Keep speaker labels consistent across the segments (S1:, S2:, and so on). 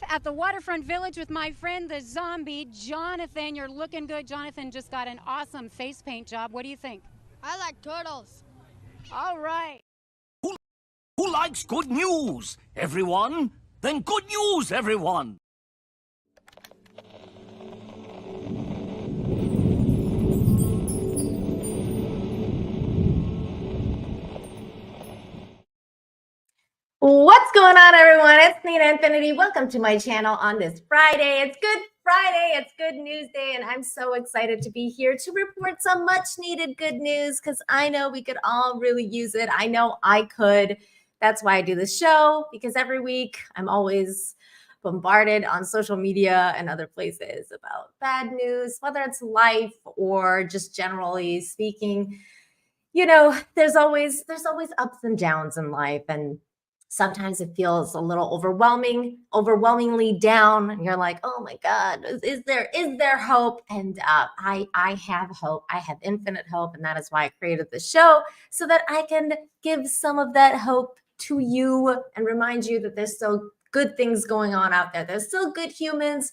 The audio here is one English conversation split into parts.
S1: at the Waterfront Village with my friend, the zombie, Jonathan. You're looking good. Jonathan just got an awesome face paint job. What do you think?
S2: I like turtles.
S1: All right.
S3: Who likes good news? Everyone? Then good news, everyone!
S4: What's going on, everyone? It's Nina Infinity. Welcome to my channel on this Friday. It's Good Friday. It's Good News Day, and I'm so excited to be here to report some much-needed good news because I know we could all really use it. I know I could. That's why I do this show, because every week I'm always bombarded on social media and other places about bad news, whether it's life or just generally speaking. You know, there's always ups and downs in life, and sometimes it feels a little overwhelmingly down, and you're like, oh my God, is there hope? And I have hope. I have infinite hope, and that is why I created the show, so that I can give some of that hope to you and remind you that there's still good things going on out there. There's still good humans.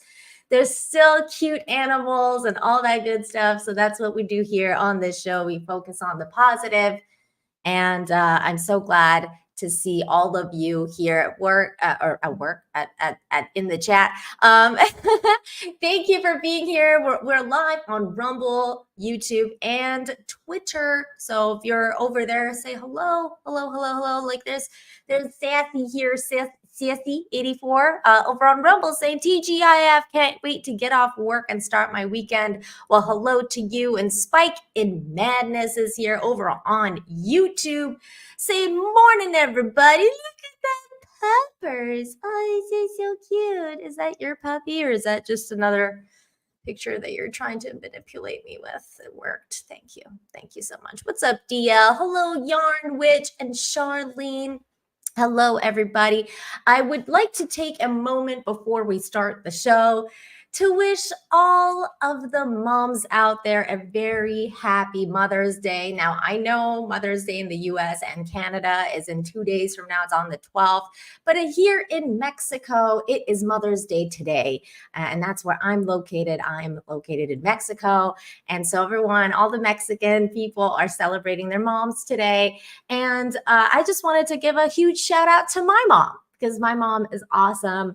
S4: There's still cute animals and all that good stuff. So that's what we do here on this show. We focus on the positive, and I'm so glad to see all of you here at work, in the chat. Thank you for being here. We're live on Rumble, YouTube, and Twitter. So if you're over there, say hello. Like there's Sassy here, Sassy84 over on Rumble saying TGIF, can't wait to get off work and start my weekend. Well, hello to you. And Spike in Madness is here over on YouTube. Say morning, everybody. Look at that puppers. Oh, this is so cute. Is that your puppy, or is that just another picture that you're trying to manipulate me with? It worked. Thank you. Thank you so much. What's up, DL? Hello, Yarn Witch and Charlene. Hello, everybody. I would like to take a moment before we start the show to wish all of the moms out there a very happy Mother's Day. Now, I know Mother's Day in the US and Canada is in 2 days from now. It's on the 12th. But here in Mexico, it is Mother's Day today. And that's where I'm located. I'm located in Mexico. And so everyone, all the Mexican people are celebrating their moms today. And I just wanted to give a huge shout out to my mom, because my mom is awesome.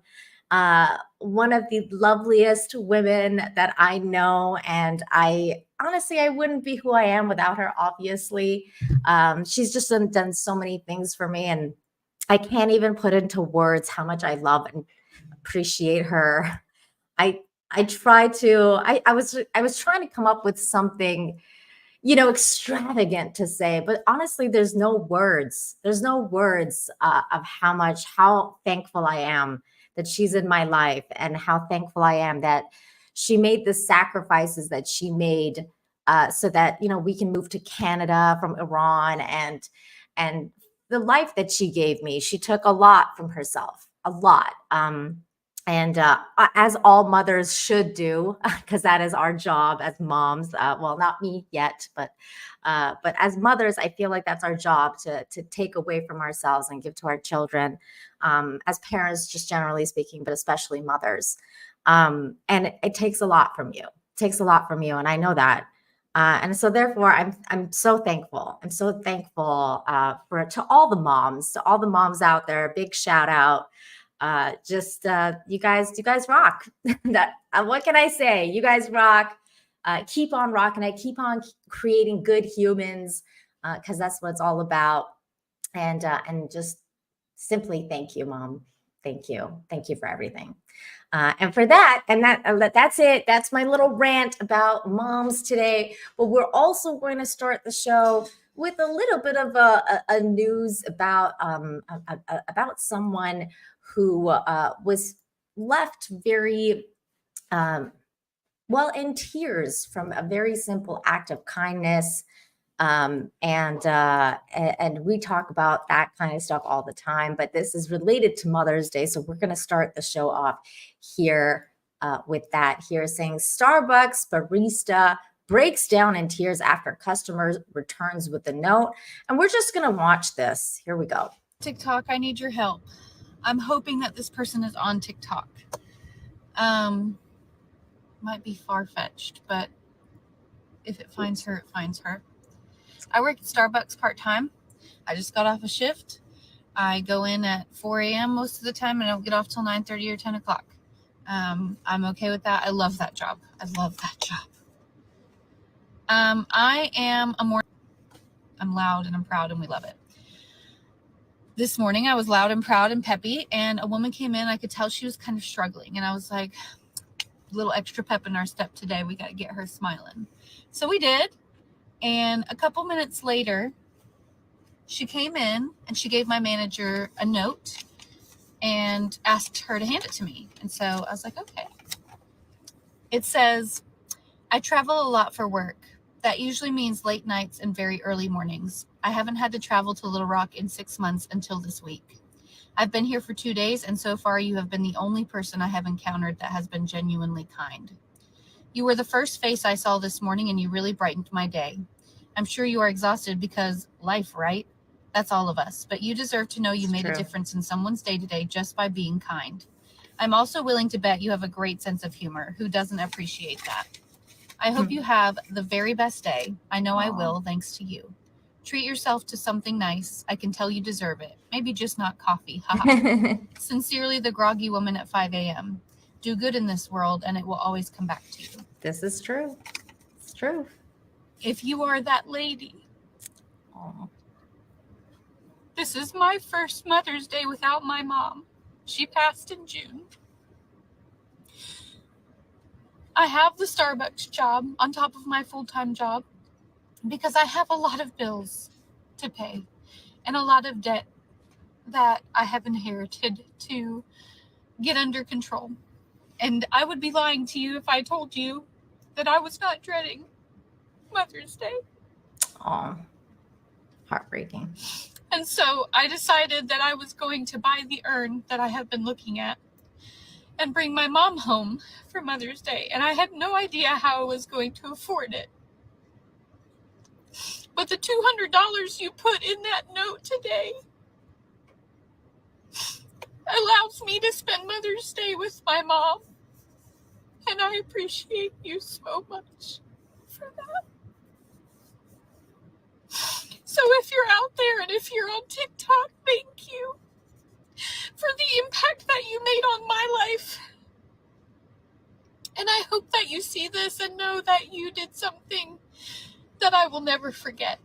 S4: One of the loveliest women that I know, and I wouldn't be who I am without her, obviously. She's just done so many things for me, and I can't even put into words how much I love and appreciate her. I was trying to come up with something, extravagant to say, but honestly, there's no words. There's no words of how thankful I am that she's in my life, and how thankful I am that she made the sacrifices that she made so that, we can move to Canada from Iran, and the life that she gave me. She took a lot from herself, a lot. And as all mothers should do, because that is our job as moms. Well, not me yet, but as mothers, I feel like that's our job, to take away from ourselves and give to our children. As parents, just generally speaking, but especially mothers. And it takes a lot from you. It takes a lot from you, and I know that. And so therefore, I'm so thankful. I'm so thankful to all the moms out there. A big shout out. You guys rock. What can I say? You guys rock. Keep on rocking. I keep on creating good humans, because that's what it's all about. And just simply thank you, Mom. Thank you for everything. And for that, that's it. That's my little rant about moms today. But we're also going to start the show with a little bit of a news about someone who was left very in tears from a very simple act of kindness. And we talk about that kind of stuff all the time, but this is related to Mother's Day. So we're going to start the show off here with that here, saying Starbucks barista breaks down in tears after customer returns with a note. And we're just going to watch this. Here we go.
S5: TikTok, I need your help.
S2: I'm hoping that this person is on TikTok. Might be far-fetched, but if it finds her, it finds her. I work at Starbucks part-time. I just got off a shift. I go in at 4 a.m. most of the time, and I don't get off till 9:30 or 10 o'clock. I'm okay with that. I love that job. I love that job. I am I'm loud and I'm proud, and we love it. This morning I was loud and proud and peppy, and a woman came in. I could tell she was kind of struggling, and I was like, a little extra pep in our step today. We got to get her smiling. So we did. And a couple minutes later, she came in and she gave my manager a note and asked her to hand it to me. And so I was like, okay. It says, I travel a lot for work. That usually means late nights and very early mornings. I haven't had to travel to Little Rock in 6 months until this week. I've been here for 2 days, and so far you have been the only person I have encountered that has been genuinely kind. You were the first face I saw this morning, and you really brightened my day. I'm sure you are exhausted because life, right? That's all of us. But you deserve to know you made a difference in someone's day-to-day just by being kind. I'm also willing to bet you have a great sense of humor. Who doesn't appreciate that? I hope you have the very best day. I know I will, thanks to you. Treat yourself to something nice. I can tell you deserve it. Maybe just not coffee. Haha. Sincerely, the groggy woman at 5 a.m. Do good in this world, and it will always come back to you.
S4: This is true. It's true.
S2: If you are that lady. This is my first Mother's Day without my mom. She passed in June. I have the Starbucks job on top of my full-time job because I have a lot of bills to pay and a lot of debt that I have inherited to get under control. And I would be lying to you if I told you that I was not dreading Mother's Day.
S4: Oh, heartbreaking.
S2: And so I decided that I was going to buy the urn that I have been looking at and bring my mom home for Mother's Day. And I had no idea how I was going to afford it. But the $200 you put in that note today allows me to spend Mother's Day with my mom. And I appreciate you so much for that. So if you're out there and if you're on TikTok, thank you for the impact that you made on my life. And I hope that you see this and know that you did something that I will never forget.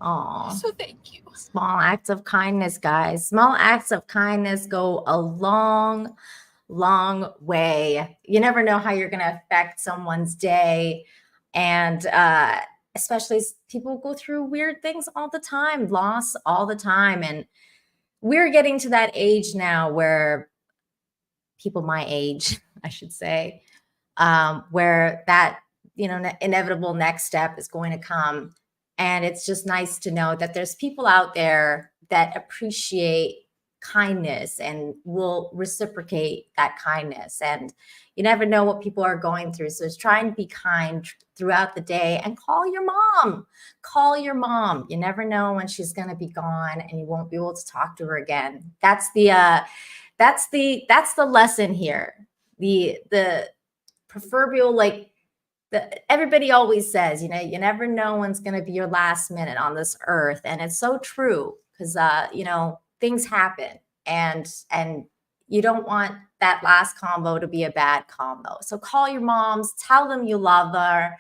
S4: Oh,
S2: so thank you.
S4: Small acts of kindness, guys. Small acts of kindness go a long way. You never know how you're going to affect someone's day. And especially people go through weird things all the time, loss all the time. And we're getting to that age now where people my age, I should say, where that, inevitable next step is going to come. And it's just nice to know that there's people out there that appreciate kindness and will reciprocate that kindness. And you never know what people are going through. So just try and be kind throughout the day and call your mom. Call your mom. You never know when she's going to be gone and you won't be able to talk to her again. That's the lesson here. The proverbial, everybody always says, you never know when's going to be your last minute on this earth. And it's so true because, things happen and you don't want that last combo to be a bad combo. So call your moms, tell them you love her,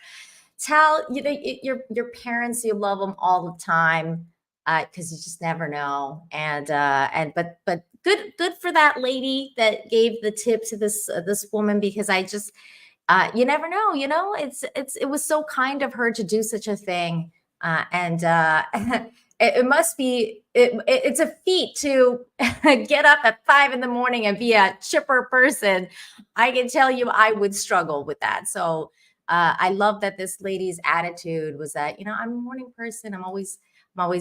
S4: tell your parents you love them all the time because you just never know. But good for that lady that gave the tip to this woman, because I just you never know, it was so kind of her to do such a thing. It must be, it's a feat to get up at 5 a.m. and be a chipper person. I can tell you I would struggle with that. So I love that this lady's attitude was that, I'm a morning person. I'm always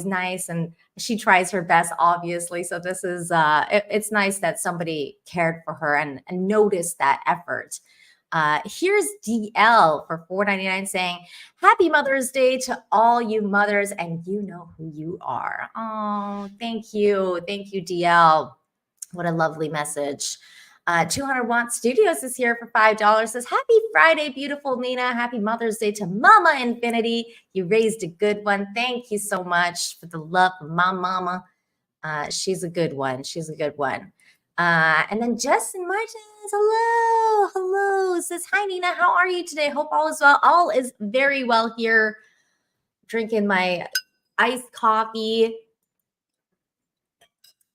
S4: nice. And she tries her best, obviously. So this is, it's nice that somebody cared for her and noticed that effort. Here's DL for $4.99 saying, Happy Mother's Day to all you mothers, and you know who you are. Oh, thank you. Thank you, DL. What a lovely message. 200 Watt Studios is here for $5. Says, happy Friday, beautiful Nina. Happy Mother's Day to Mama Infinity. You raised a good one. Thank you so much for the love of my mama. She's a good one. She's a good one. And then Justin Martins, hello. Says, hi, Nina. How are you today? Hope all is well. All is very well here. Drinking my iced coffee.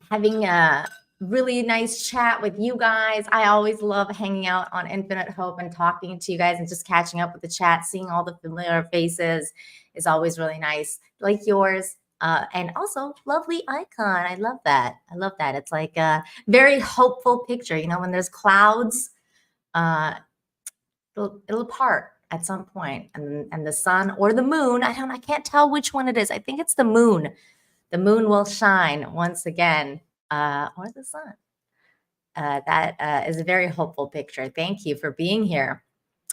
S4: Having a really nice chat with you guys. I always love hanging out on Infinite Hope and talking to you guys and just catching up with the chat. Seeing all the familiar faces is always really nice, like yours. And also lovely icon. I love that. It's like a very hopeful picture. You know, when there's clouds, it'll part at some point, and the sun or the moon. I can't tell which one it is. I think it's the moon. The moon will shine once again, or the sun. That is a very hopeful picture. Thank you for being here.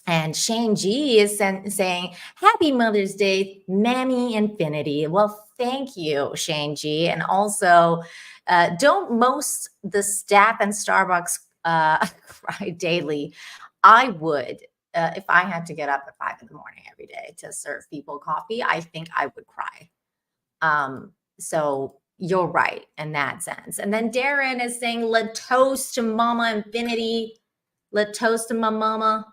S4: And Shane G is saying, happy Mother's Day, Mammy Infinity. Well, thank you, Shane G. And also, don't most the staff in Starbucks cry daily? I would. If I had to get up at 5 in the morning every day to serve people coffee, I think I would cry. So you're right in that sense. And then Darren is saying, let toast to Mama Infinity. Let toast to my mama.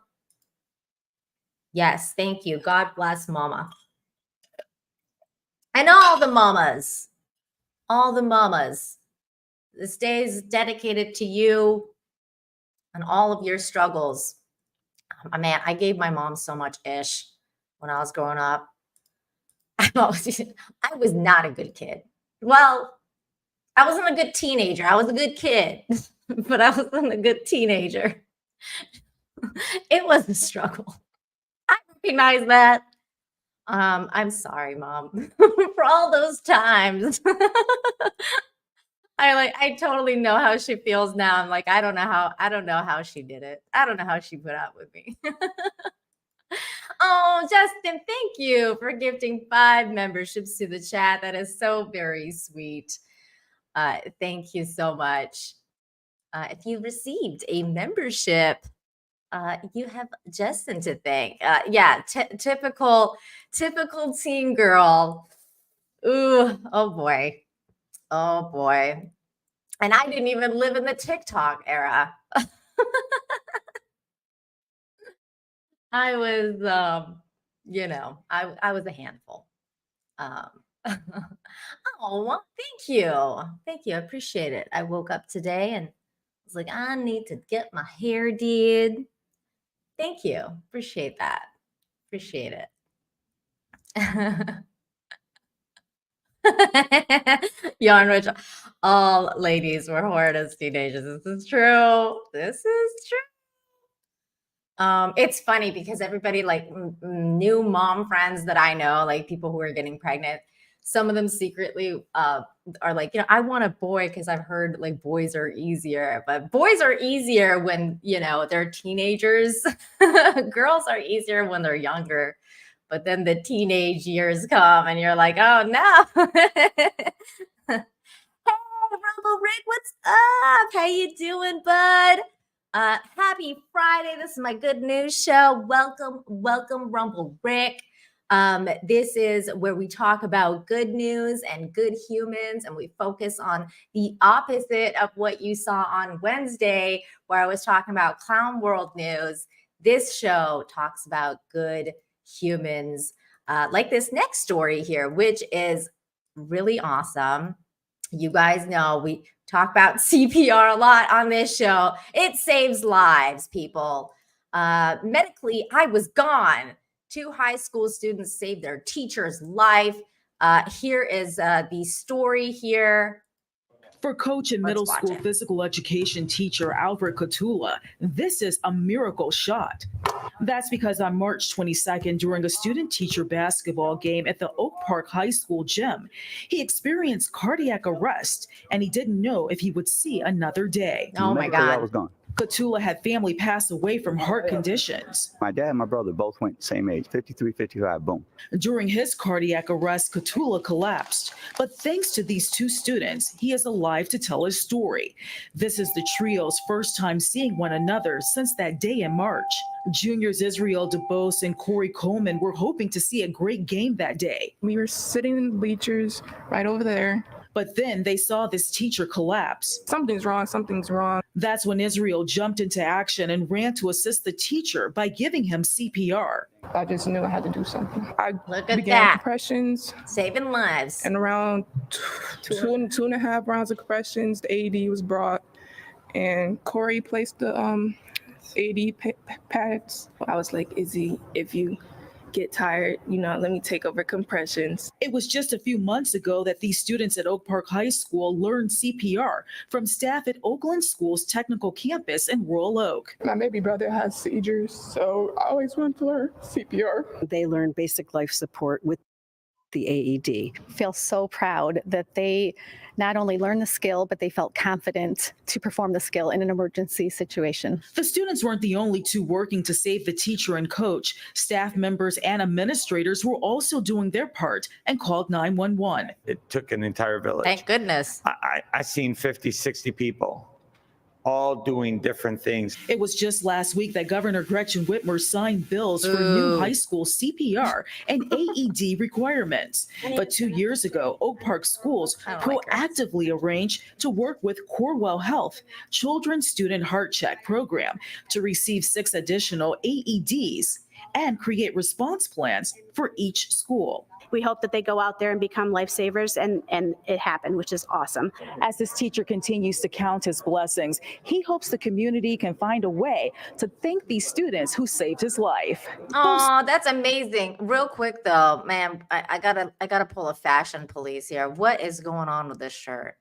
S4: Yes, thank you. God bless Mama. And all the mamas. All the mamas. This day is dedicated to you and all of your struggles. Man, I gave my mom so much ish when I was growing up. I was not a good kid. Well, I wasn't a good teenager. I was a good kid, but I wasn't a good teenager. It was a struggle. I recognize that. I'm sorry, Mom, for all those times. I totally know how she feels now. I'm like, I don't know how she did it. I don't know how she put up with me. Oh, Justin, thank you for gifting 5 memberships to the chat. That is so very sweet. Thank you so much. If you received a membership, you have Justin to thank. Yeah, typical teen girl. Ooh, oh boy. And I didn't even live in the TikTok era. I was, I was a handful. Oh, well, thank you. I appreciate it. I woke up today and was like, I need to get my hair did. Thank you. Appreciate that. Appreciate it. Yarn Rich. All ladies were horrid as teenagers. This is true. It's funny because everybody, like new mom friends that I know, like people who are getting pregnant, some of them secretly are like, I want a boy because I've heard like boys are easier, but boys are easier when, they're teenagers. Girls are easier when they're younger, but then the teenage years come and you're like, oh no. Hey, Rumble Rick, what's up? How you doing, bud? Happy Friday. This is my good news show. Welcome, Rumble Rick. This is where we talk about good news and good humans, and we focus on the opposite of what you saw on Wednesday, where I was talking about clown world news. This show talks about good humans, like this next story here, which is really awesome. You guys know we talk about CPR a lot on this show. It saves lives, people. Medically, I was gone. 2 high school students saved their teacher's life. Here is the story here.
S5: For coach and middle school physical education teacher Albert Cotula, this is a miracle shot. That's because on March 22nd, during a student-teacher basketball game at the Oak Park High School gym, he experienced cardiac arrest, and he didn't know if he would see another day.
S4: Oh my God.
S6: I was gone.
S5: Cotula had family pass away from heart conditions.
S6: My dad and my brother both went the same age, 53, 55, boom.
S5: During his cardiac arrest, Cotula collapsed. But thanks to these two students, he is alive to tell his story. This is the trio's first time seeing one another since that day in March. Juniors Israel DeBose and Corey Coleman were hoping to see a great game that day.
S7: We were sitting in the bleachers right over there.
S5: But then they saw this teacher collapse.
S7: Something's wrong, something's wrong.
S5: That's when Israel jumped into action and ran to assist the teacher by giving him CPR.
S7: I just knew I had to do something. I
S4: Look at
S7: began
S4: that.
S7: compressions.
S4: Saving lives.
S7: And around two and a half rounds of compressions, the AED was brought. And Corey placed the AED pads. I was like, Izzy, if you get tired, let me take over compressions.
S5: It was just a few months ago that these students at Oak Park High School learned CPR from staff at Oakland School's technical campus in Royal Oak.
S7: My baby brother has seizures, so I always wanted to learn CPR.
S8: They learned basic life support with the AED.
S9: Feel so proud that they not only learned the skill, but they felt confident to perform the skill in an emergency situation.
S5: The students weren't the only two working to save the teacher and coach. Staff members and administrators were also doing their part and called 911.
S10: It took an entire village.
S4: Thank goodness.
S10: I seen 50, 60 people all doing different things.
S5: It was just last week that Governor Gretchen Whitmer signed bills for new high school CPR and AED requirements. But 2 years ago, Oak Park Schools proactively arranged to work with Corewell Health Children's Student Heart Check program to receive 6 additional AEDs and create response plans for each school.
S11: We hope that they go out there and become lifesavers, and it happened, which is awesome.
S5: As this teacher continues to count his blessings, he hopes the community can find a way to thank these students who saved his life.
S4: Oh, that's amazing. Real quick though, man, I gotta pull a fashion police here. What is going on with this shirt?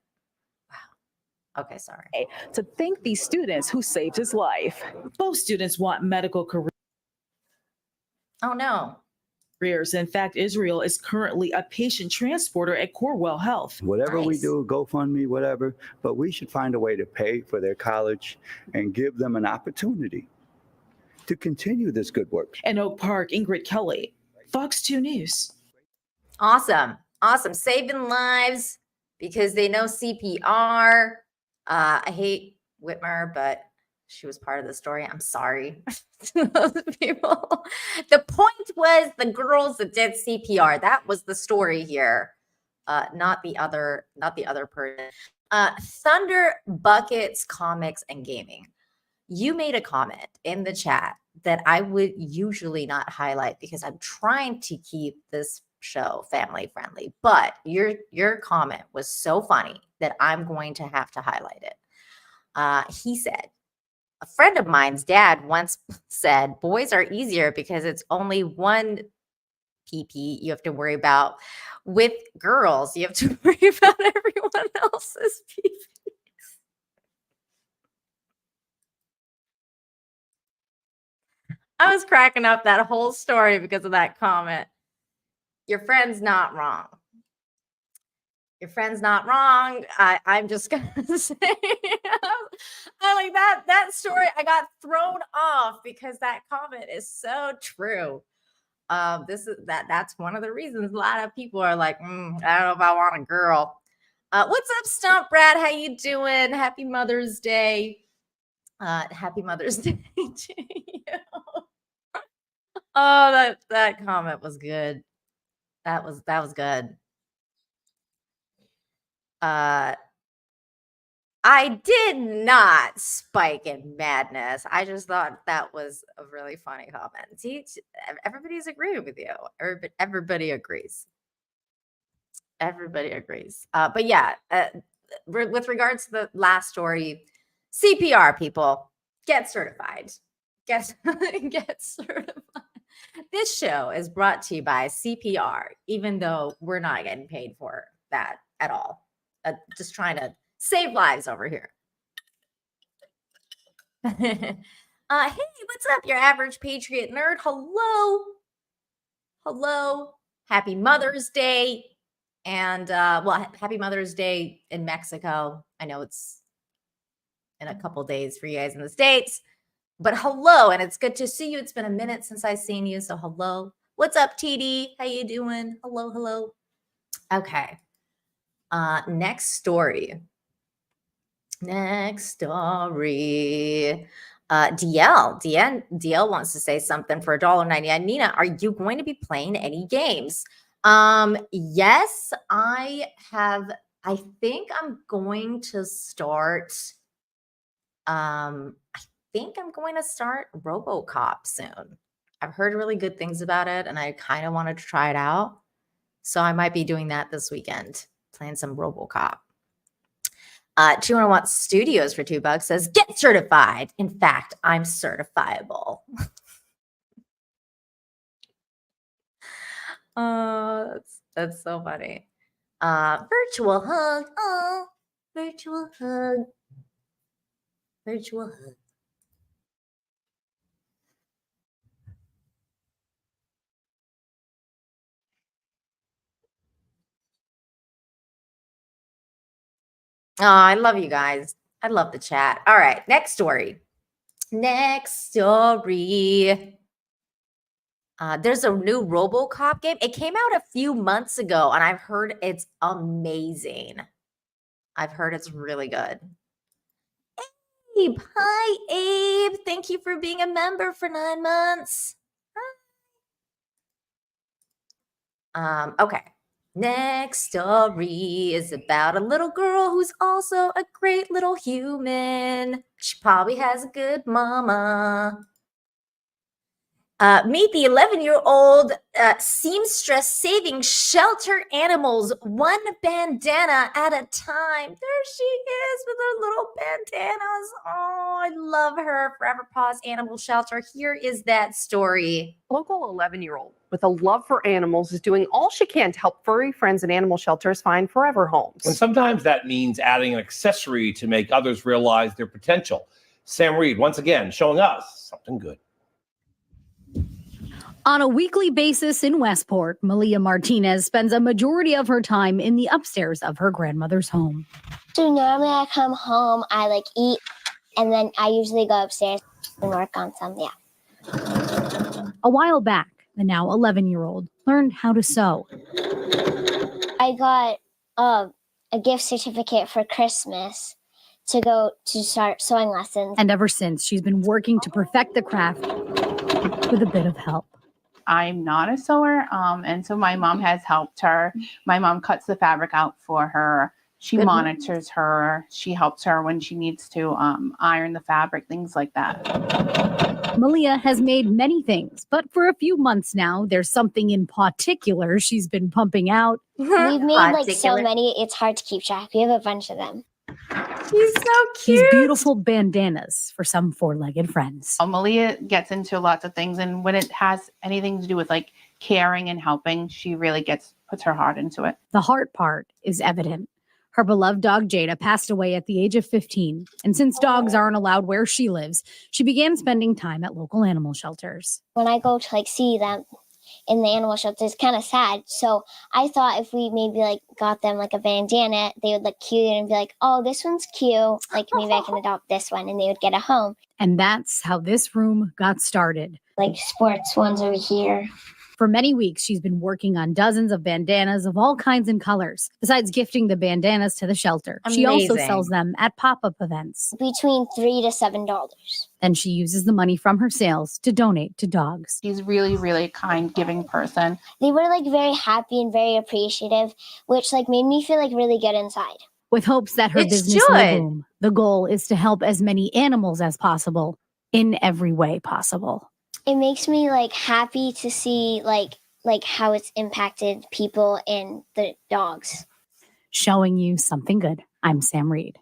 S4: Wow. Okay, sorry.
S5: To thank these students who saved his life. Both students want medical careers.
S4: Oh no.
S5: In fact, Israel is currently a patient transporter at Corewell Health.
S6: Whatever we do, GoFundMe, whatever, but we should find a way to pay for their college and give them an opportunity to continue this good work.
S5: In Oak Park, Ingrid Kelly, Fox 2 News.
S4: Awesome. Awesome. Saving lives because they know CPR. I hate Whitmer, but she was part of the story. I'm sorry to those people. The point was the girls that did CPR. That was the story here. Not the other person. Thunder Buckets Comics and Gaming. You made a comment in the chat that I would usually not highlight because I'm trying to keep this show family friendly. But your comment was so funny that I'm going to have to highlight it. He said, a friend of mine's dad once said, boys are easier because it's only one PP you have to worry about. With girls, you have to worry about everyone else's PPs. I was cracking up that whole story because of that comment. Your friend's not wrong. Your friend's not wrong. I'm just gonna say, I like that story. I got thrown off because that comment is so true. That's one of the reasons a lot of people are like, I don't know if I want a girl. What's up, Stump Brad? How you doing? Happy Mother's Day. Happy Mother's Day to you. Oh, that comment was good. That was good. I did not spike in madness. I just thought that was a really funny comment. See, everybody's agreeing with you. Everybody agrees. Everybody agrees. But yeah, with regards to the last story, CPR people, get certified. Get certified. This show is brought to you by CPR, even though we're not getting paid for that at all. Just trying to save lives over here. Hey, what's up, your average patriot nerd? Hello. Happy Mother's Day. And happy Mother's Day in Mexico. I know it's in a couple days for you guys in the States. But hello, and it's good to see you. It's been a minute since I've seen you, so hello. What's up, TD? How you doing? Hello, hello. Okay. Next story. DL wants to say something for $1.99. Nina, are you going to be playing any games? Yes, I think I'm going to start. I think I'm going to start RoboCop soon. I've heard really good things about it, and I kind of wanted to try it out. So I might be doing that this weekend, playing some RoboCop. 201 Studios for $2 says, get certified. In fact, I'm certifiable. That's so funny. Virtual hug. Oh, virtual hug. Virtual hug. Oh, I love you guys. I love the chat. All right, next story. Next story. There's a new RoboCop game. It came out a few months ago, and I've heard it's amazing. I've heard it's really good. Abe, hi, Abe. Thank you for being a member for 9 months. Okay. Next story is about a little girl who's also a great little human. She probably has a good mama. Meet the 11-year-old seamstress saving shelter animals one bandana at a time. There she is with her little bandanas. Oh, I love her. Forever Paws Animal Shelter. Here is that story.
S12: Local 11-year-old with a love for animals is doing all she can to help furry friends and animal shelters find forever homes.
S13: And sometimes that means adding an accessory to make others realize their potential. Sam Reed, once again, showing us something good.
S14: On a weekly basis in Westport, Malia Martinez spends a majority of her time in the upstairs of her grandmother's home.
S15: So normally I come home, I eat, and then I usually go upstairs and work on some,
S14: A while back, the now 11-year-old learned how to sew.
S15: I got a gift certificate for Christmas to go to start sewing lessons.
S14: And ever since, she's been working to perfect the craft with a bit of help.
S16: I'm not a sewer, and so my mom has helped her. My mom cuts the fabric out for her. She monitors her. She helps her when she needs to iron the fabric, things like that.
S14: Malia has made many things, but for a few months now, there's something in particular she's been pumping out.
S15: We've made so many, it's hard to keep track. We have a bunch of them.
S4: She's so cute.
S14: These beautiful bandanas for some four-legged friends.
S16: Malia gets into lots of things, and when it has anything to do with caring and helping, she really puts her heart into it.
S14: The heart part is evident. Her beloved dog Jada passed away at the age of 15, and since dogs aren't allowed where she lives, she began spending time at local animal shelters.
S15: When I go to see them in the animal shelter, it's kind of sad. So I thought if we maybe got them a bandana, they would look cute and be like, oh, this one's cute. Maybe I can adopt this one, and they would get a home.
S14: And that's how this room got started.
S15: Sports ones over here.
S14: For many weeks, she's been working on dozens of bandanas of all kinds and colors. Besides gifting the bandanas to the shelter, she also sells them at pop-up events.
S15: Between $3 to $7.
S14: Then she uses the money from her sales to donate to dogs.
S16: She's really, really kind, giving person.
S15: They were very happy and very appreciative, which made me feel really good inside.
S14: With hopes that her business will boom, the goal is to help as many animals as possible in every way possible.
S15: It makes me happy to see how it's impacted people and the dogs.
S14: Showing you something good. I'm Sam Reed.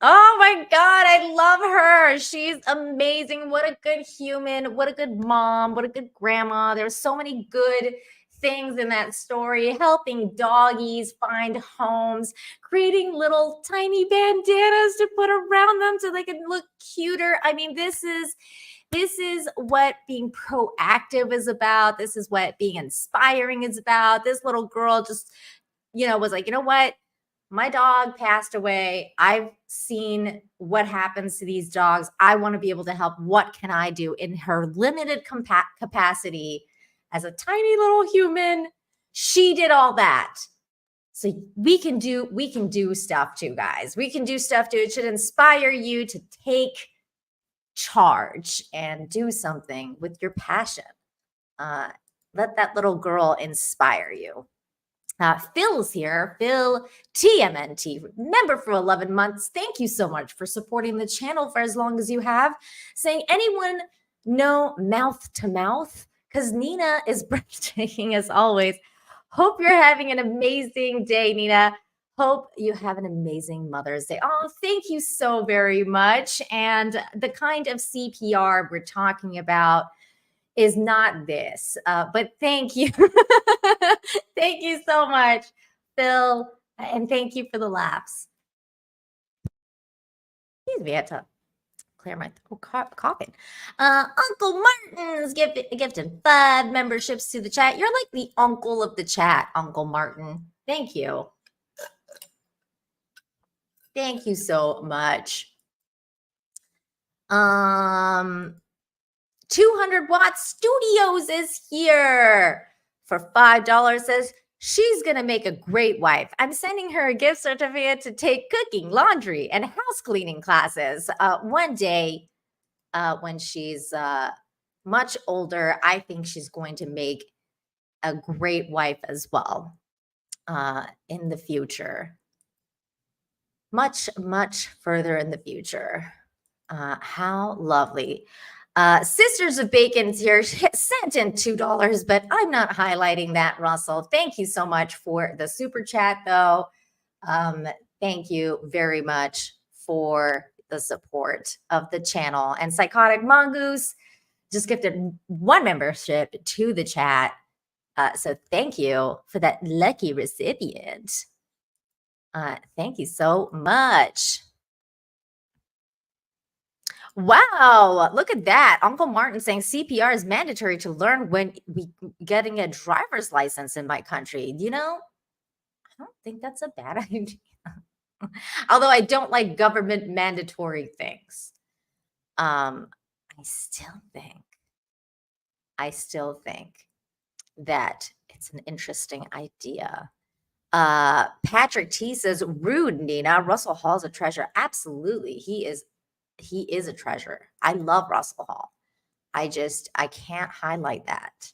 S4: Oh my God, I love her. She's amazing. What a good human. What a good mom. What a good grandma. There's so many good things in that story. Helping doggies find homes, creating little tiny bandanas to put around them so they can look cuter. I mean, this is what being proactive is about. This is what being inspiring is about. This little girl just, was like, you know what? my dog passed away. I've seen what happens to these dogs. I want to be able to help. What can I do in her limited capacity as a tiny little human? She did all that. So we can do stuff too, guys. We can do stuff too. It should inspire you to take charge and do something with your passion. Let that little girl inspire you. Phil's here. Phil TMNT, member for 11 months. Thank you so much for supporting the channel for as long as you have. Saying, anyone know mouth to mouth? Because Nina is breathtaking as always. Hope you're having an amazing day, Nina. Hope you have an amazing Mother's Day. Oh, thank you so very much. And the kind of CPR we're talking about is not this, but thank you. Thank you so much, Phil. And thank you for the laughs. Excuse me, I had to clear my coughing. Uncle Martin's gifted 5 memberships to the chat. You're like the uncle of the chat, Uncle Martin. Thank you. Thank you so much. 200 Watt Studios is here for $5. Says she's going to make a great wife. I'm sending her a gift certificate to take cooking, laundry, and house cleaning classes. One day when she's much older, I think she's going to make a great wife as well in the future. Much, much further in the future. How lovely. Sisters of Bacon's here sent in $2, but I'm not highlighting that, Russell. Thank you so much for the super chat, though. Thank you very much for the support of the channel. And Psychotic Mongoose just gifted 1 membership to the chat. So thank you for that lucky recipient. Thank you so much. Wow, look at that. Uncle Martin saying CPR is mandatory to learn when we getting a driver's license in my country. You know, I don't think that's a bad idea. Although I don't like government mandatory things. I still think that it's an interesting idea. Patrick T says, rude, Nina. Russell Hall's a treasure. Absolutely. He is a treasure. I love Russell Hall. I can't highlight that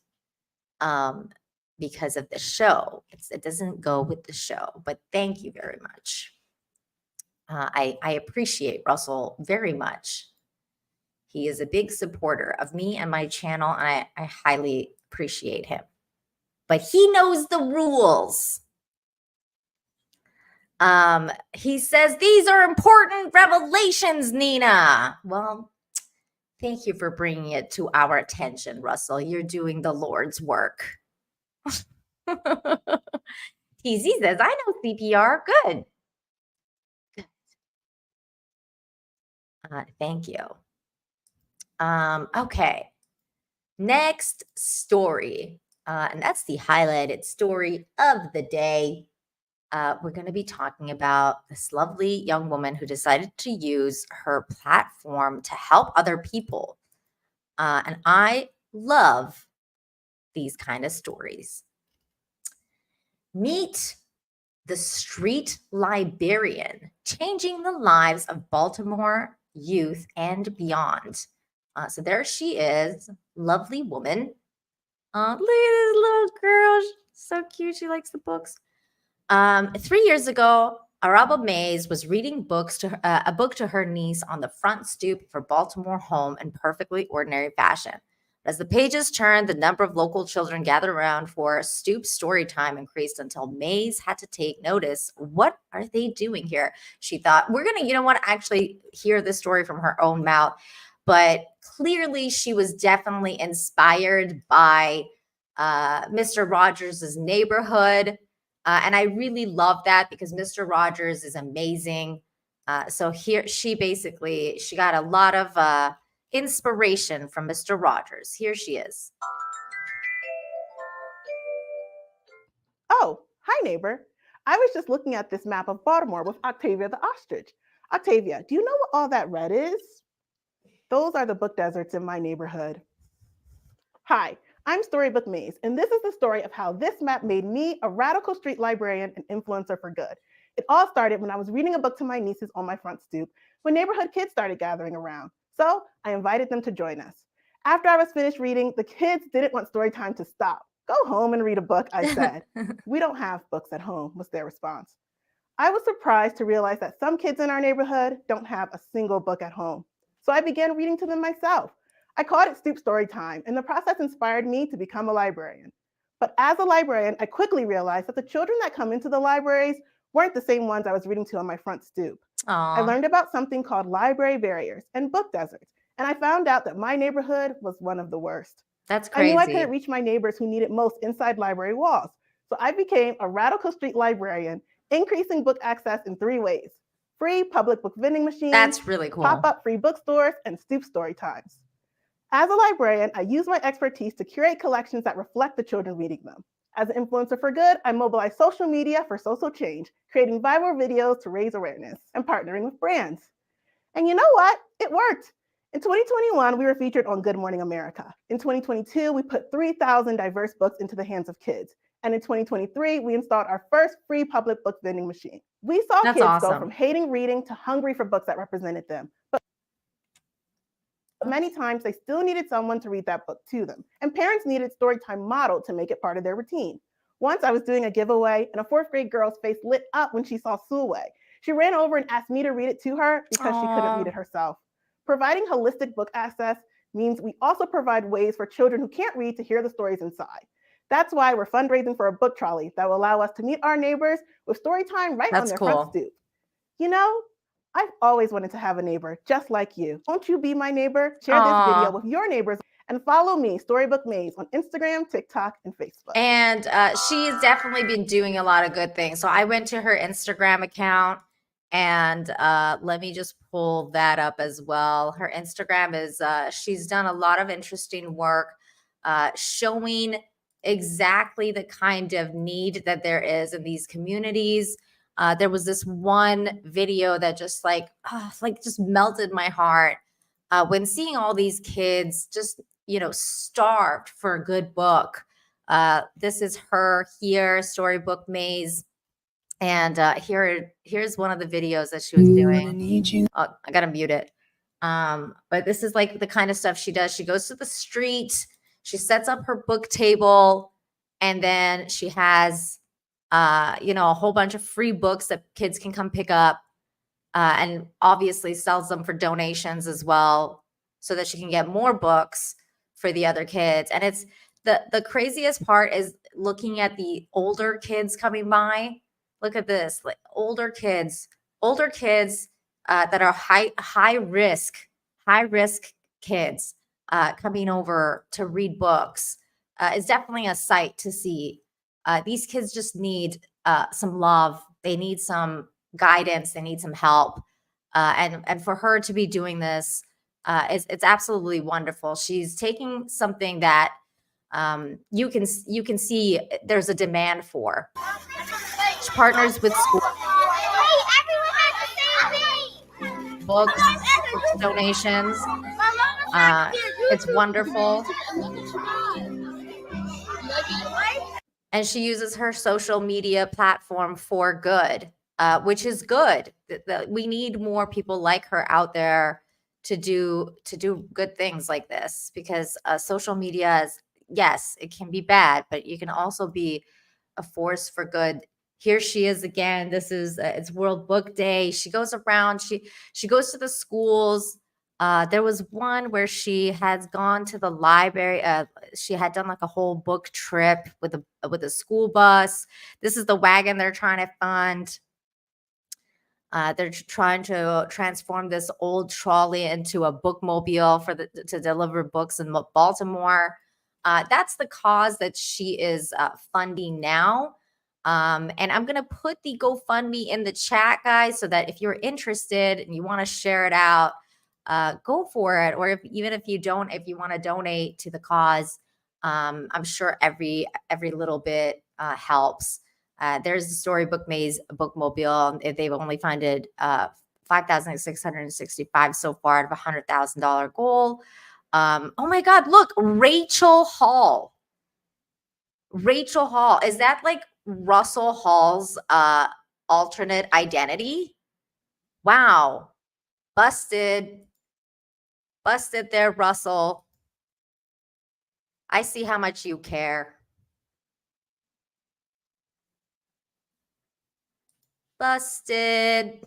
S4: because of the show. It doesn't go with the show, but thank you very much. I appreciate Russell very much. He is a big supporter of me and my channel, and I highly appreciate him. But he knows the rules. He says, these are important revelations, Nina. Well, thank you for bringing it to our attention, Russell. You're doing the Lord's work. TZ says, I know CPR. Good. Thank you. Okay. Next story. And that's the highlighted story of the day. We're going to be talking about this lovely young woman who decided to use her platform to help other people. And I love these kind of stories. Meet the street librarian, changing the lives of Baltimore youth and beyond. So there she is, lovely woman. Look at this little girl. She's so cute. She likes the books. 3 years ago, Araba Mays was reading a book to her niece on the front stoop of her Baltimore home in perfectly ordinary fashion. As the pages turned, the number of local children gathered around for stoop story time increased until Mays had to take notice. What are they doing here? She thought, we're going to, actually hear this story from her own mouth. But clearly she was definitely inspired by Mr. Rogers' neighborhood. And I really love that because Mr. Rogers is amazing. So here she got a lot of inspiration from Mr. Rogers. Here she is.
S17: Oh, hi, neighbor. I was just looking at this map of Baltimore with Octavia the ostrich. Octavia, do you know what all that red is? Those are the book deserts in my neighborhood. Hi, I'm Storybook Maze, and this is the story of how this map made me a radical street librarian and influencer for good. It all started when I was reading a book to my nieces on my front stoop when neighborhood kids started gathering around. So I invited them to join us. After I was finished reading, the kids didn't want story time to stop. Go home and read a book, I said. We don't have books at home, was their response. I was surprised to realize that some kids in our neighborhood don't have a single book at home. So I began reading to them myself. I called it Stoop Story Time, and the process inspired me to become a librarian. But as a librarian, I quickly realized that the children that come into the libraries weren't the same ones I was reading to on my front stoop. I learned about something called library barriers and book deserts, and I found out that my neighborhood was one of the worst.
S4: That's
S17: I knew I
S4: crazy.
S17: couldn't reach my neighbors who needed most inside library walls, so I became a radical street librarian, increasing book access in 3 ways: free public book vending machines,
S4: That's really cool.
S17: pop-up free bookstores, and stoop story times. As a librarian, I use my expertise to curate collections that reflect the children reading them. As an influencer for good, I mobilize social media for social change, creating viral videos to raise awareness and partnering with brands. And you know what? It worked. In 2021, we were featured on Good Morning America. In 2022, we put 3,000 diverse books into the hands of kids. And in 2023, we installed our first free public book vending machine. We saw
S4: That's
S17: kids
S4: awesome.
S17: go from hating reading to hungry for books that represented them. But many times, they still needed someone to read that book to them. And parents needed storytime modeled to make it part of their routine. Once I was doing a giveaway, and a 4th grade girl's face lit up when she saw Sulway. She ran over and asked me to read it to her because she couldn't read it herself. Providing holistic book access means we also provide ways for children who can't read to hear the stories inside. That's why we're fundraising for a book trolley that will allow us to meet our neighbors with story time right on their front stoop. You know, I've always wanted to have a neighbor just like you. Won't you be my neighbor? Share this video with your neighbors and follow me, Storybook Maze, on Instagram, TikTok, and Facebook.
S4: And she's definitely been doing a lot of good things. So I went to her Instagram account, and let me just pull that up as well. Her Instagram is, she's done a lot of interesting work showing exactly the kind of need that there is in these communities. There was this one video that just just melted my heart when seeing all these kids just, starved for a good book. This is her here, Storybook Maze. And here's one of the videos that she was doing. Oh, I gotta mute it. But this is like the kind of stuff she does. She goes to the street, she sets up her book table, and then she has a whole bunch of free books that kids can come pick up, and obviously sells them for donations as well, so that she can get more books for the other kids. And it's the craziest part is looking at the older kids coming by. Look at this, like older kids that are high risk kids coming over to read books is definitely a sight to see. These kids just need some love. They need some guidance. They need some help. And for her to be doing this, it's absolutely wonderful. She's taking something that you can see there's a demand for. She partners with schools, books donations. It's wonderful. And she uses her social media platform for good, which is good. We need more people like her out there to do good things like this, because social media is, yes, it can be bad, but you can also be a force for good. Here she is again. This is it's World Book Day. She goes around. She goes to the schools. There was one where she has gone to the library. She had done like a whole book trip with a school bus. This is the wagon they're trying to fund. They're trying to transform this old trolley into a bookmobile to deliver books in Baltimore. That's the cause that she is funding now. And I'm going to put the GoFundMe in the chat, guys, so that if you're interested and you want to share it out, go for it. Or even if you want to donate to the cause, I'm sure every little bit helps. There's the Storybook Maze bookmobile. If they've only funded 5,665 so far out of $100,000 goal. Oh my God, look, Rachel Hall. Rachel Hall. Is that like Russell Hall's alternate identity? Wow. Busted. Busted there, Russell. I see how much you care. Busted.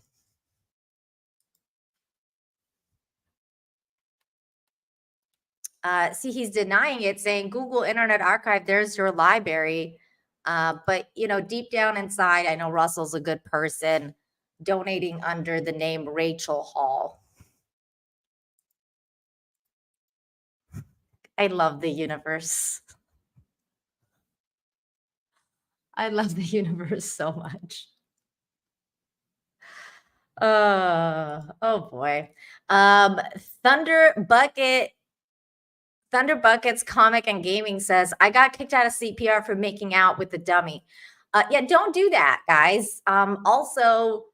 S4: See, he's denying it, saying Google Internet Archive, there's your library. But, you know, deep down inside, I know Russell's a good person, donating under the name Rachel Hall. I love the universe. I love the universe so much. Oh boy. Thunder Buckets Comic and Gaming says, I got kicked out of CPR for making out with the dummy. Yeah, don't do that, guys. Also,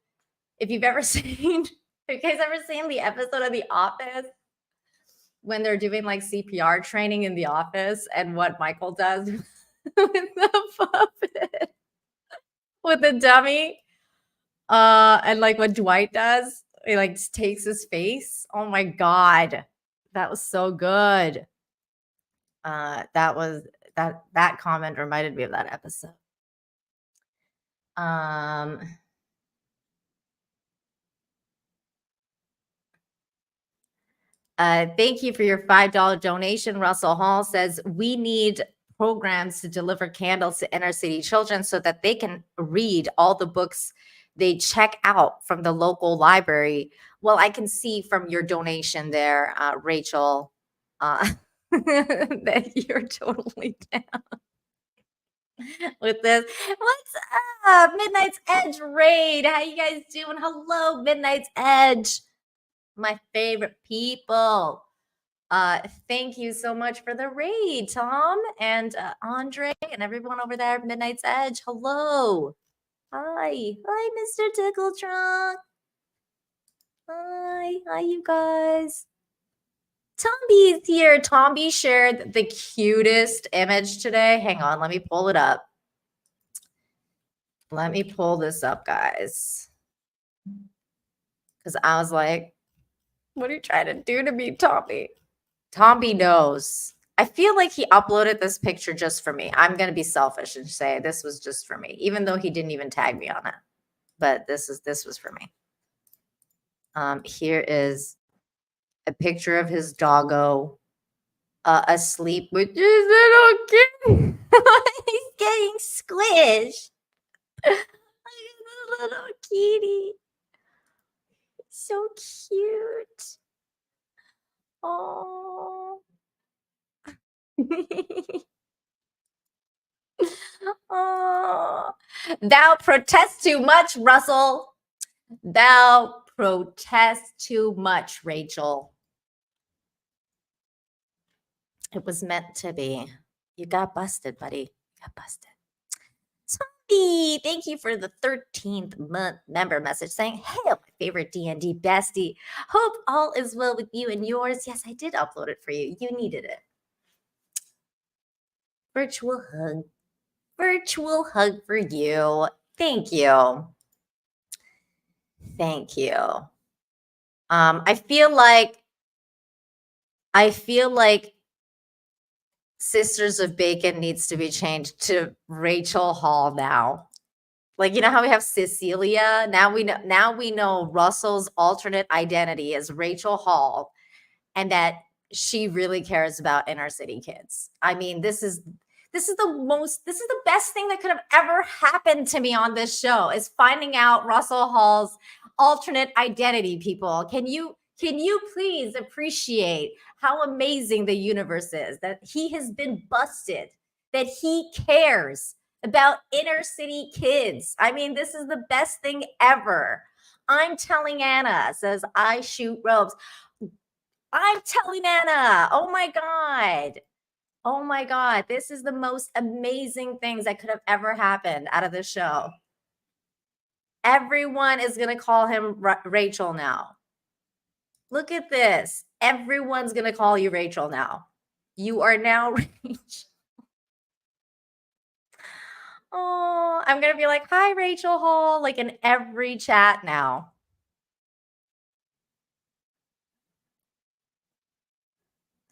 S4: if you've ever seen, have you guys ever seen the episode of The Office when they're doing like CPR training in the office and what Michael does with the puppet, with the dummy? And like what Dwight does, he like takes his face. Oh my God, that was so good. That comment reminded me of that episode. Thank you for your $5 donation. Russell Hall says we need programs to deliver candles to inner city children so that they can read all the books they check out from the local library. Well, I can see from your donation there, Rachel, that you're totally down with this. What's up, Midnight's Edge raid? How you guys doing? Hello, Midnight's Edge, my favorite people. Thank you so much for the raid, Tom and Andre and everyone over there at Midnight's Edge. Hello. Hi, Mr. Tickletrunk. Hi, you guys. Tomby's here. Tomby shared the cutest image today. Hang on, let me pull it up. Let me pull this up, guys. Because I was like, what are you trying to do to me, Tomby? Tomby knows. I feel like he uploaded this picture just for me. I'm going to be selfish and say this was just for me, even though he didn't even tag me on it. But this was for me. Here is a picture of his doggo asleep with his little kid. He's getting squished. Look at the little kitty. So cute. Oh. Oh. Thou protest too much, Russell. Thou protest too much, Rachel. It was meant to be. You got busted, buddy. You got busted. Zombie, thank you for the 13th month member message saying, hey, my favorite D&D bestie. Hope all is well with you and yours. Yes, I did upload it for you. You needed it. Virtual hug. Virtual hug for you. Thank you. Thank you. I feel like Sisters of Bacon needs to be changed to Rachel Hall now. Like, you know how we have Cecilia? Now we know Russell's alternate identity is Rachel Hall, and that she really cares about inner city kids. I mean, this is the best thing that could have ever happened to me on this show is finding out Russell Hall's alternate identity, people. Can you please appreciate how amazing the universe is, that he has been busted, that he cares about inner city kids. I mean, this is the best thing ever. I'm telling Anna, says I shoot ropes. I'm telling Anna, oh my God. Oh my God, this is the most amazing things that could have ever happened out of this show. Everyone is going to call him Rachel now. Look at this. Everyone's going to call you Rachel now. You are now Rachel. Oh, I'm going to be like, hi, Rachel Hall, like in every chat now.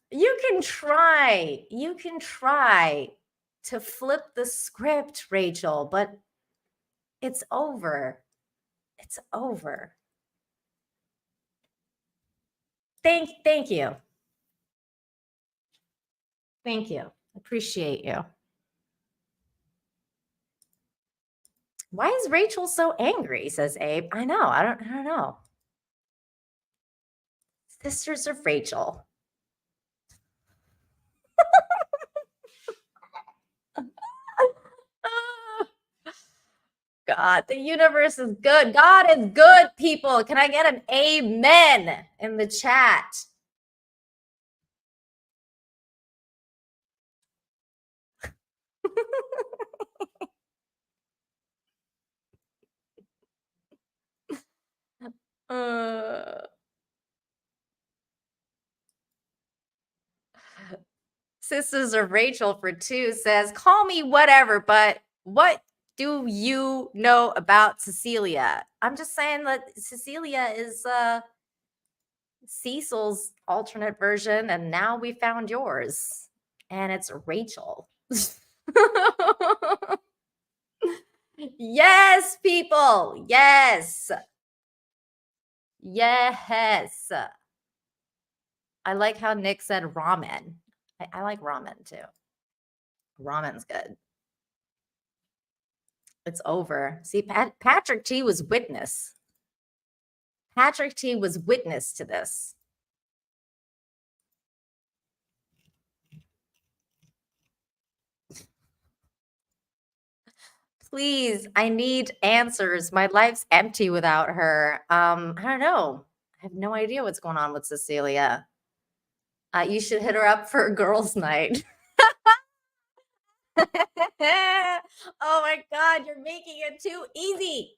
S4: You can try to flip the script, Rachel, but it's over. It's over. Thank you. Thank you. Appreciate you. Why is Rachel so angry? Says Abe. I know. I don't know. Sisters of Rachel. God, the universe is good. God is good, people. Can I get an amen in the chat? Sisters of Rachel for 2 says, call me whatever, but what do you know about Cecilia? I'm just saying that Cecilia is Cecil's alternate version, and now we found yours, and it's Rachel. Yes, people. Yes. Yes. I like how Nick said ramen. I like ramen too. Ramen's good. It's over. See, Patrick T was witness. Patrick T was witness to this. Please, I need answers. My life's empty without her. I don't know. I have no idea what's going on with Cecilia. You should hit her up for a girls' night. Oh my God, you're making it too easy.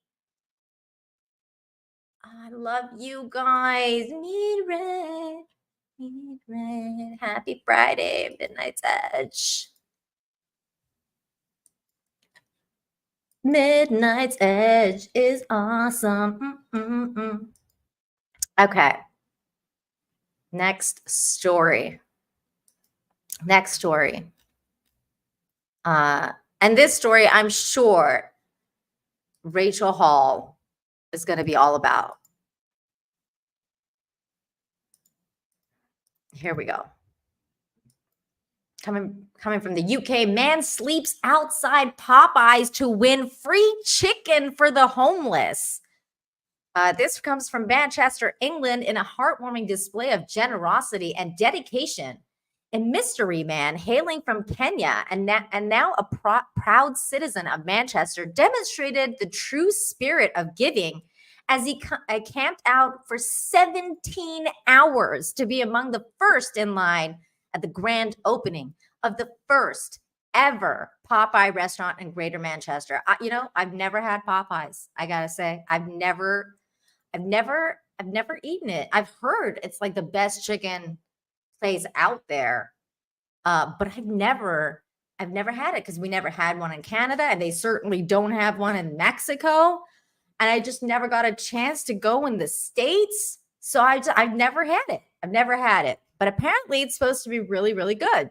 S4: I love you guys. Need red. Need red. Happy Friday, Midnight's Edge. Midnight's Edge is awesome. Okay. Next story. And this story, I'm sure Rachel Hall is going to be all about. Here we go. Coming from the UK, man sleeps outside Popeyes to win free chicken for the homeless. This comes from Manchester, England, in a heartwarming display of generosity and dedication. A mystery man hailing from Kenya and now a proud citizen of Manchester demonstrated the true spirit of giving as he camped out for 17 hours to be among the first in line at the grand opening of the first ever Popeye restaurant in Greater Manchester. I've never had Popeyes. I gotta say, I've never eaten it. I've heard it's like the best chicken place out there, but I've never had it because we never had one in Canada, and they certainly don't have one in Mexico, and I just never got a chance to go in the States, so I've never had it. But apparently it's supposed to be really, really good.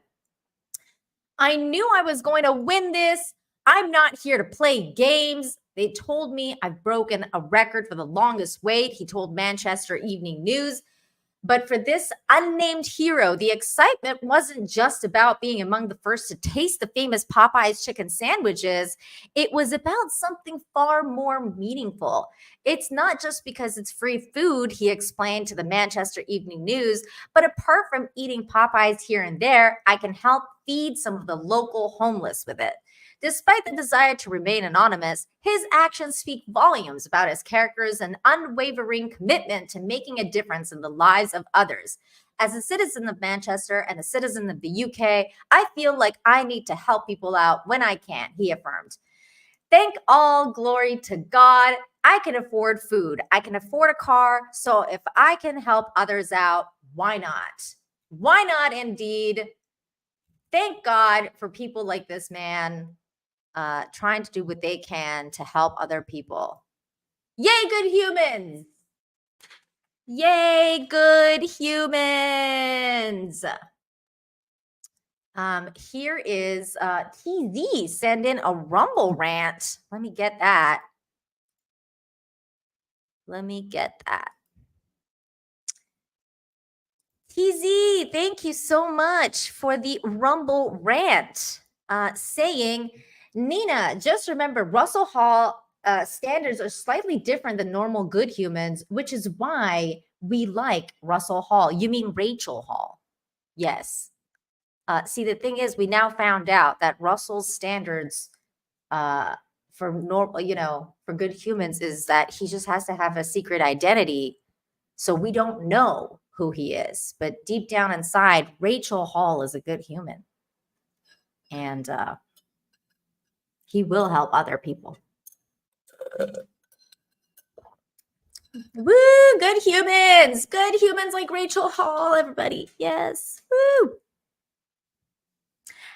S4: I knew I was going to win this. I'm not here to play games. They told me I've broken a record for the longest wait, he told Manchester Evening News. But for this unnamed hero, the excitement wasn't just about being among the first to taste the famous Popeyes chicken sandwiches. It was about something far more meaningful. It's not just because it's free food, he explained to the Manchester Evening News, but apart from eating Popeyes here and there, I can help feed some of the local homeless with it. Despite the desire to remain anonymous, his actions speak volumes about his character's and unwavering commitment to making a difference in the lives of others. As a citizen of Manchester and a citizen of the UK, I feel like I need to help people out when I can, he affirmed. Thank all glory to God. I can afford food. I can afford a car. So if I can help others out, why not? Why not indeed? Thank God for people like this man trying to do what they can to help other people. Yay, good humans. Yay, good humans. Here is TZ send in a Rumble rant. Let me get that. TZ, thank you so much for the Rumble rant. Saying, Nina, just remember Russell Hall standards are slightly different than normal good humans, which is why we like Russell Hall. You mean Rachel Hall? Yes. See, the thing is, we now found out that Russell's standards for normal, for good humans is that he just has to have a secret identity. So we don't know who he is. But deep down inside, Rachel Hall is a good human. And he will help other people. Woo! Good humans. Good humans like Rachel Hall, everybody. Yes. Woo!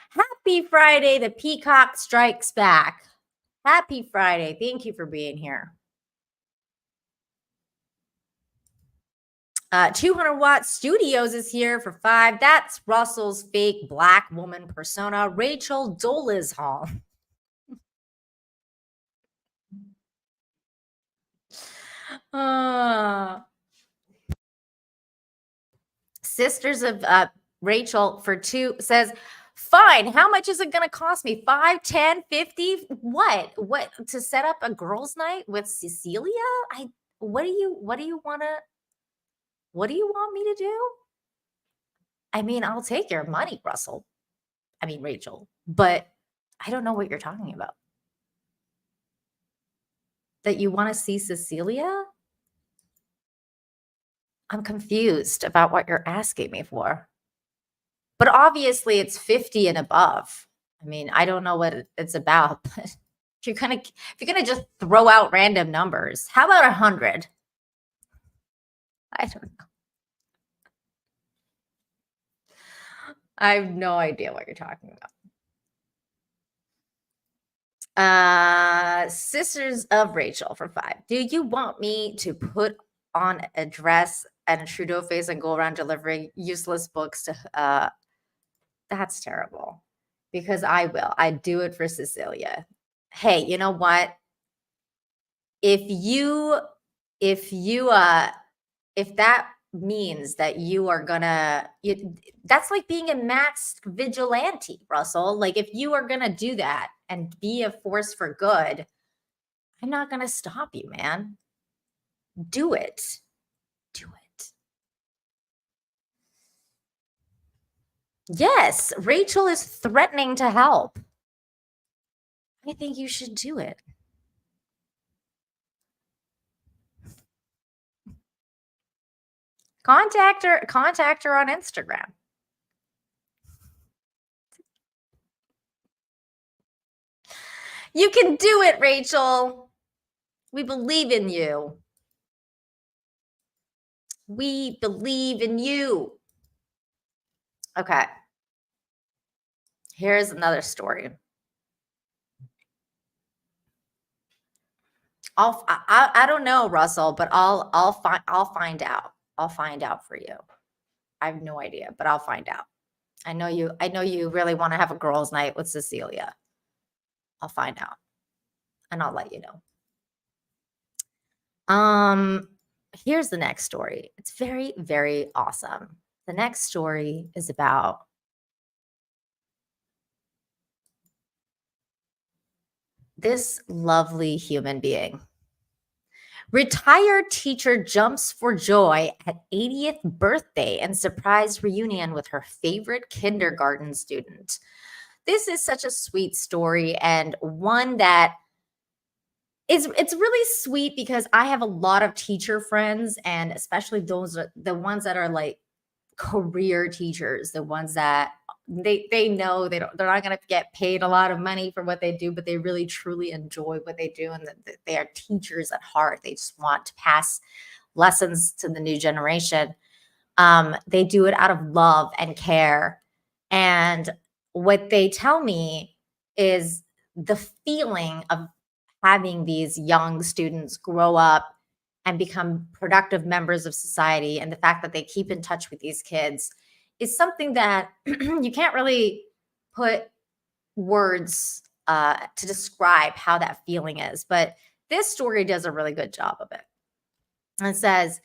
S4: Happy Friday. The Peacock strikes back. Happy Friday. Thank you for being here. 200 Watt Studios is here for 5. That's Russell's fake black woman persona, Rachel Dolezal Hall. Sisters of Rachel for 2 says, fine, how much is it going to cost me? 5, 10, 50? What to set up a girls' night with Cecilia? What do you want me to do? I mean, I'll take your money, Rachel, but I don't know what you're talking about. That you want to see Cecilia? I'm confused about what you're asking me for. But obviously it's 50 and above. I mean, I don't know what it's about, but if you're gonna just throw out random numbers, how about 100? I don't know. I have no idea what you're talking about. Sisters of Rachel for 5. Do you want me to put on a dress and a Trudeau face and go around delivering useless books to that's terrible, because I will. I'd do it for Cecilia. Hey, you know what? If that means that you are gonna, that's like being a masked vigilante, Russell. Like, if you are gonna do that and be a force for good, I'm not gonna stop you, man. Do it. Yes, Rachel is threatening to help. I think you should do it. Contact her on Instagram. You can do it, Rachel. We believe in you. We believe in you. Okay. Here's another story. I don't know, Russell, but I'll find out. I'll find out for you. I have no idea, but I'll find out. I know you really want to have a girls' night with Cecilia. I'll find out, and I'll let you know. Here's the next story. It's very, very awesome. The next story is about this lovely human being. Retired teacher jumps for joy at 80th birthday and surprise reunion with her favorite kindergarten student. This is such a sweet story, and one that it's really sweet because I have a lot of teacher friends, and especially the ones that are like career teachers, the ones that they know they're not going to get paid a lot of money for what they do, but they really truly enjoy what they do, and that they are teachers at heart. They just want to pass lessons to the new generation. They do it out of love and care. And what they tell me is the feeling of having these young students grow up and become productive members of society, and the fact that they keep in touch with these kids is something that you can't really put words to describe how that feeling is. But this story does a really good job of it. It says,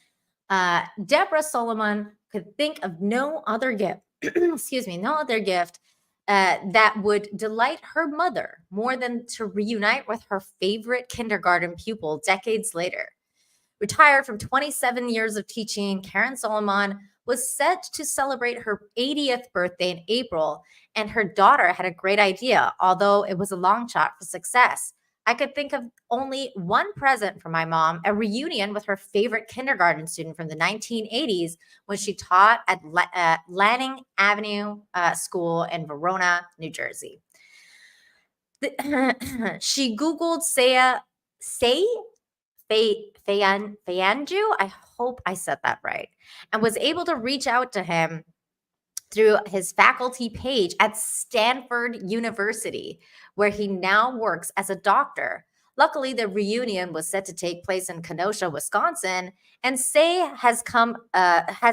S4: Deborah Solomon could think of no other gift, no other gift that would delight her mother more than to reunite with her favorite kindergarten pupil decades later. Retired from 27 years of teaching, Karen Solomon was set to celebrate her 80th birthday in April, and her daughter had a great idea, although it was a long shot for success. I could think of only one present for my mom, a reunion with her favorite kindergarten student from the 1980s when she taught at Lanning Avenue School in Verona, New Jersey. She Googled Fayanju, I hope I said that right, and was able to reach out to him through his faculty page at Stanford University, where he now works as a doctor. Luckily, the reunion was set to take place in Kenosha, Wisconsin, and Say has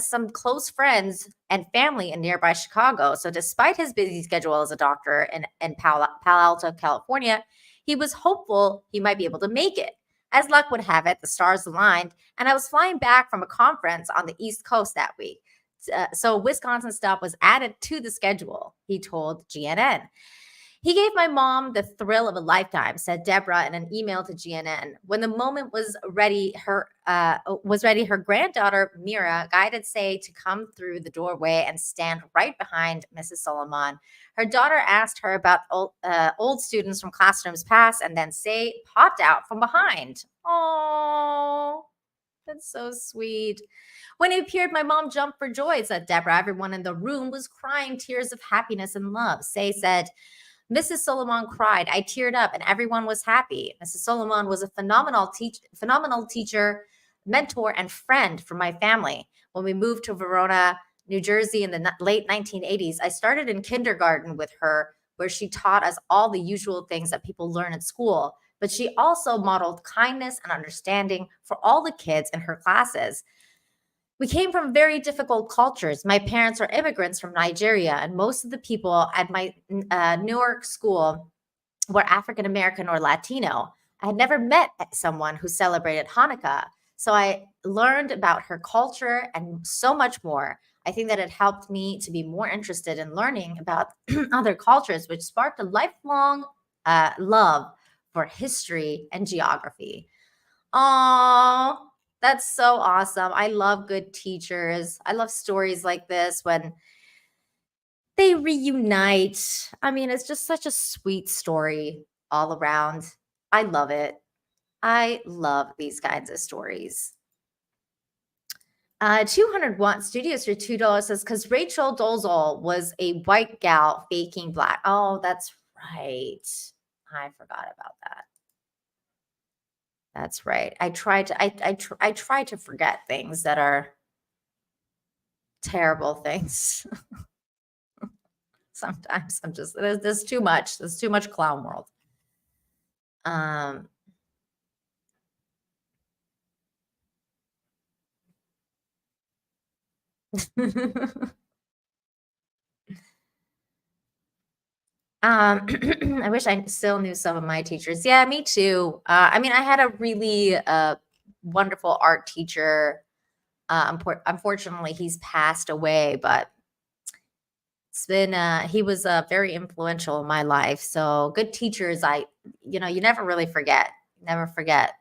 S4: some close friends and family in nearby Chicago. So despite his busy schedule as a doctor in Palo Alto, California, he was hopeful he might be able to make it. As luck would have it, the stars aligned, and I was flying back from a conference on the East Coast that week. So Wisconsin stop was added to the schedule, he told GNN. He gave my mom the thrill of a lifetime, said Deborah in an email to GNN. When the moment was ready, her granddaughter Mira guided Say to come through the doorway and stand right behind Mrs. Solomon. Her daughter asked her about old students from classrooms past, and then Say popped out from behind. Oh, that's so sweet. When he appeared, my mom jumped for joy, said Deborah. Everyone in the room was crying tears of happiness and love. Say said, Mrs. Solomon cried. I teared up and everyone was happy. Mrs. Solomon was a phenomenal teacher, mentor, and friend for my family. When we moved to Verona, New Jersey in the late 1980s, I started in kindergarten with her, where she taught us all the usual things that people learn at school. But she also modeled kindness and understanding for all the kids in her classes. We came from very difficult cultures. My parents are immigrants from Nigeria, and most of the people at my Newark school were African American or Latino. I had never met someone who celebrated Hanukkah, so I learned about her culture and so much more. I think that it helped me to be more interested in learning about other cultures, which sparked a lifelong love for history and geography. Aww. That's so awesome. I love good teachers. I love stories like this when they reunite. I mean, it's just such a sweet story all around. I love it. I love these kinds of stories. 201 Studios for $2 says, because Rachel Dolezal was a white gal faking black. Oh, that's right. I forgot about that. That's right. I try to forget things that are terrible things. Sometimes I'm just there's too much. There's too much clown world. I wish I still knew some of my teachers. Yeah, me too. I mean, I had a really wonderful art teacher. Unfortunately, he's passed away, but it's been he was very influential in my life. So good teachers, you never really forget. Never forget.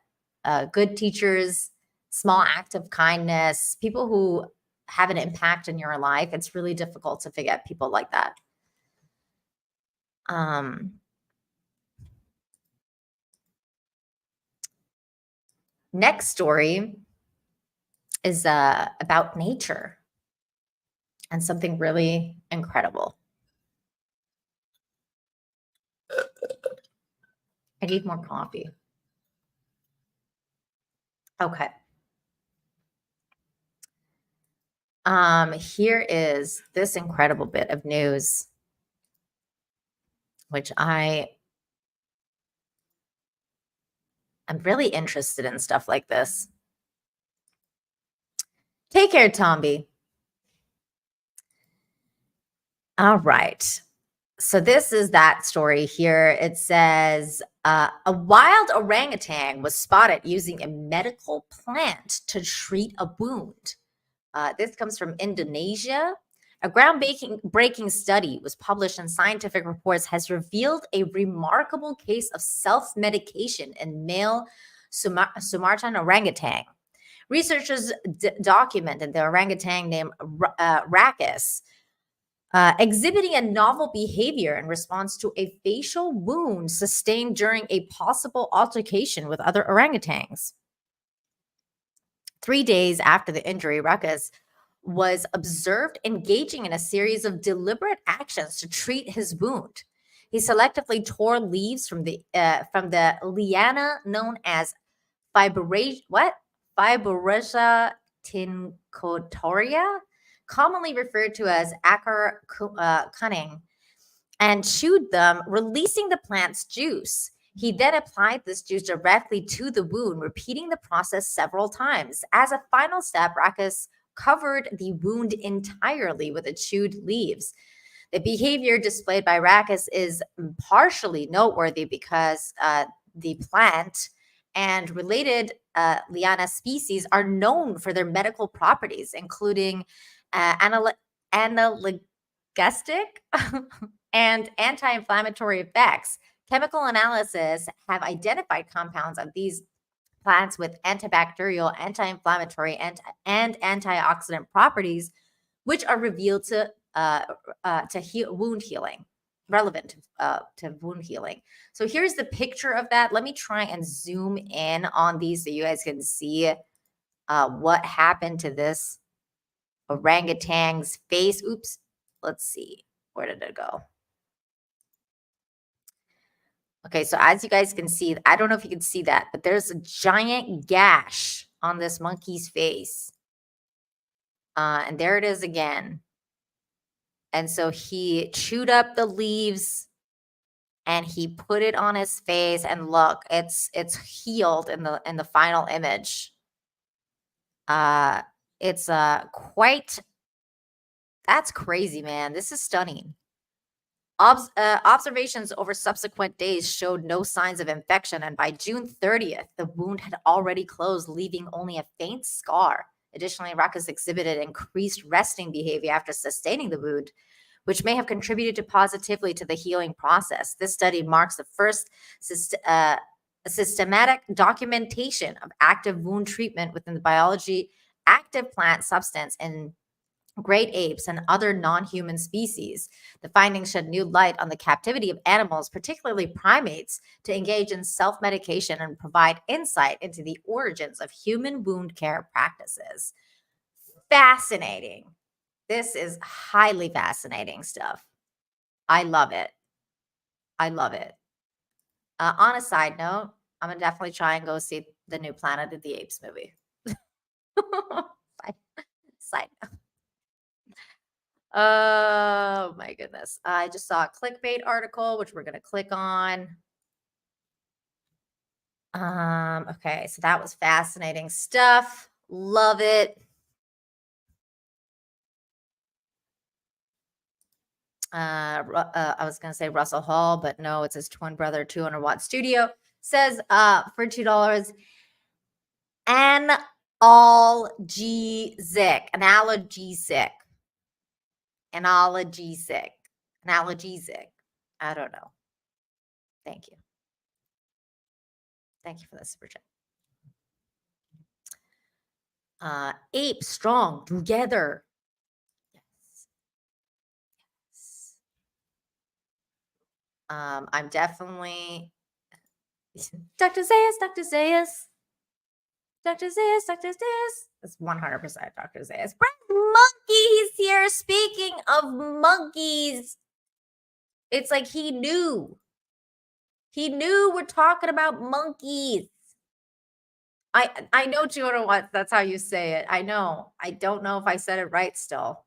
S4: Good teachers, small act of kindness, people who have an impact in your life. It's really difficult to forget people like that. Next story is about nature. and something really incredible. I need more coffee. Okay. Here is this incredible bit of news, which I'm really interested in stuff like this. Take care, Tomby. All right. So this is that story here. It says a wild orangutan was spotted using a medical plant to treat a wound. This comes from Indonesia. A groundbreaking study was published in Scientific Reports has revealed a remarkable case of self-medication in male Samaritan orangutan. Researchers documented the orangutan named Racus exhibiting a novel behavior in response to a facial wound sustained during a possible altercation with other orangutans. 3 days after the injury, Racus was observed engaging in a series of deliberate actions to treat his wound. He selectively tore leaves from the liana known as Fibroscia tincotoria, commonly referred to as acar cunning, and chewed them, releasing the plant's juice. He then applied this juice directly to the wound, repeating the process several times. As a final step, Racus covered the wound entirely with the chewed leaves. The behavior displayed by Racus is partially noteworthy because the plant and related liana species are known for their medical properties, including analgesic and anti-inflammatory effects. Chemical analysis have identified compounds of these plants with antibacterial, anti-inflammatory, and antioxidant properties, which are revealed to wound healing, relevant to wound healing. So here's the picture of that. Let me try and zoom in on these so you guys can see what happened to this orangutan's face. Oops. Let's see. Where did it go? Okay, so as you guys can see, I don't know if you can see that, but there's a giant gash on this monkey's face. And there it is again. And so he chewed up the leaves and he put it on his face, and look, it's healed in the final image. It's quite, that's crazy, man. This is stunning. Observations over subsequent days showed no signs of infection, and by June 30th, the wound had already closed, leaving only a faint scar. Additionally, Racus exhibited increased resting behavior after sustaining the wound, which may have contributed positively to the healing process. This study marks the first systematic documentation of active wound treatment within the biology active plant substance in great apes and other non-human species. The findings shed new light on the captivity of animals, particularly primates, to engage in self-medication and provide insight into the origins of human wound care practices. Fascinating. This is highly fascinating stuff. I love it. I love it. On a side note, I'm going to definitely try and go see the new Planet of the Apes movie. Side note. Oh my goodness. I just saw a clickbait article, which we're going to click on. Okay, so that was fascinating stuff. Love it. I was going to say Russell Hall, but no, it's his twin brother, 200 Watt Studio. Says for $2, analgesic. I don't know. Thank you. Thank you for the super chat. Ape strong together. Yes. I'm definitely Dr. Zayas. Dr. Zayas, Dr. Zayas. It's 100% Dr. Zayas. Brad Monkey, he's here. Speaking of monkeys, it's like he knew. He knew we're talking about monkeys. I know 201. That's how you say it. I know. I don't know if I said it right still.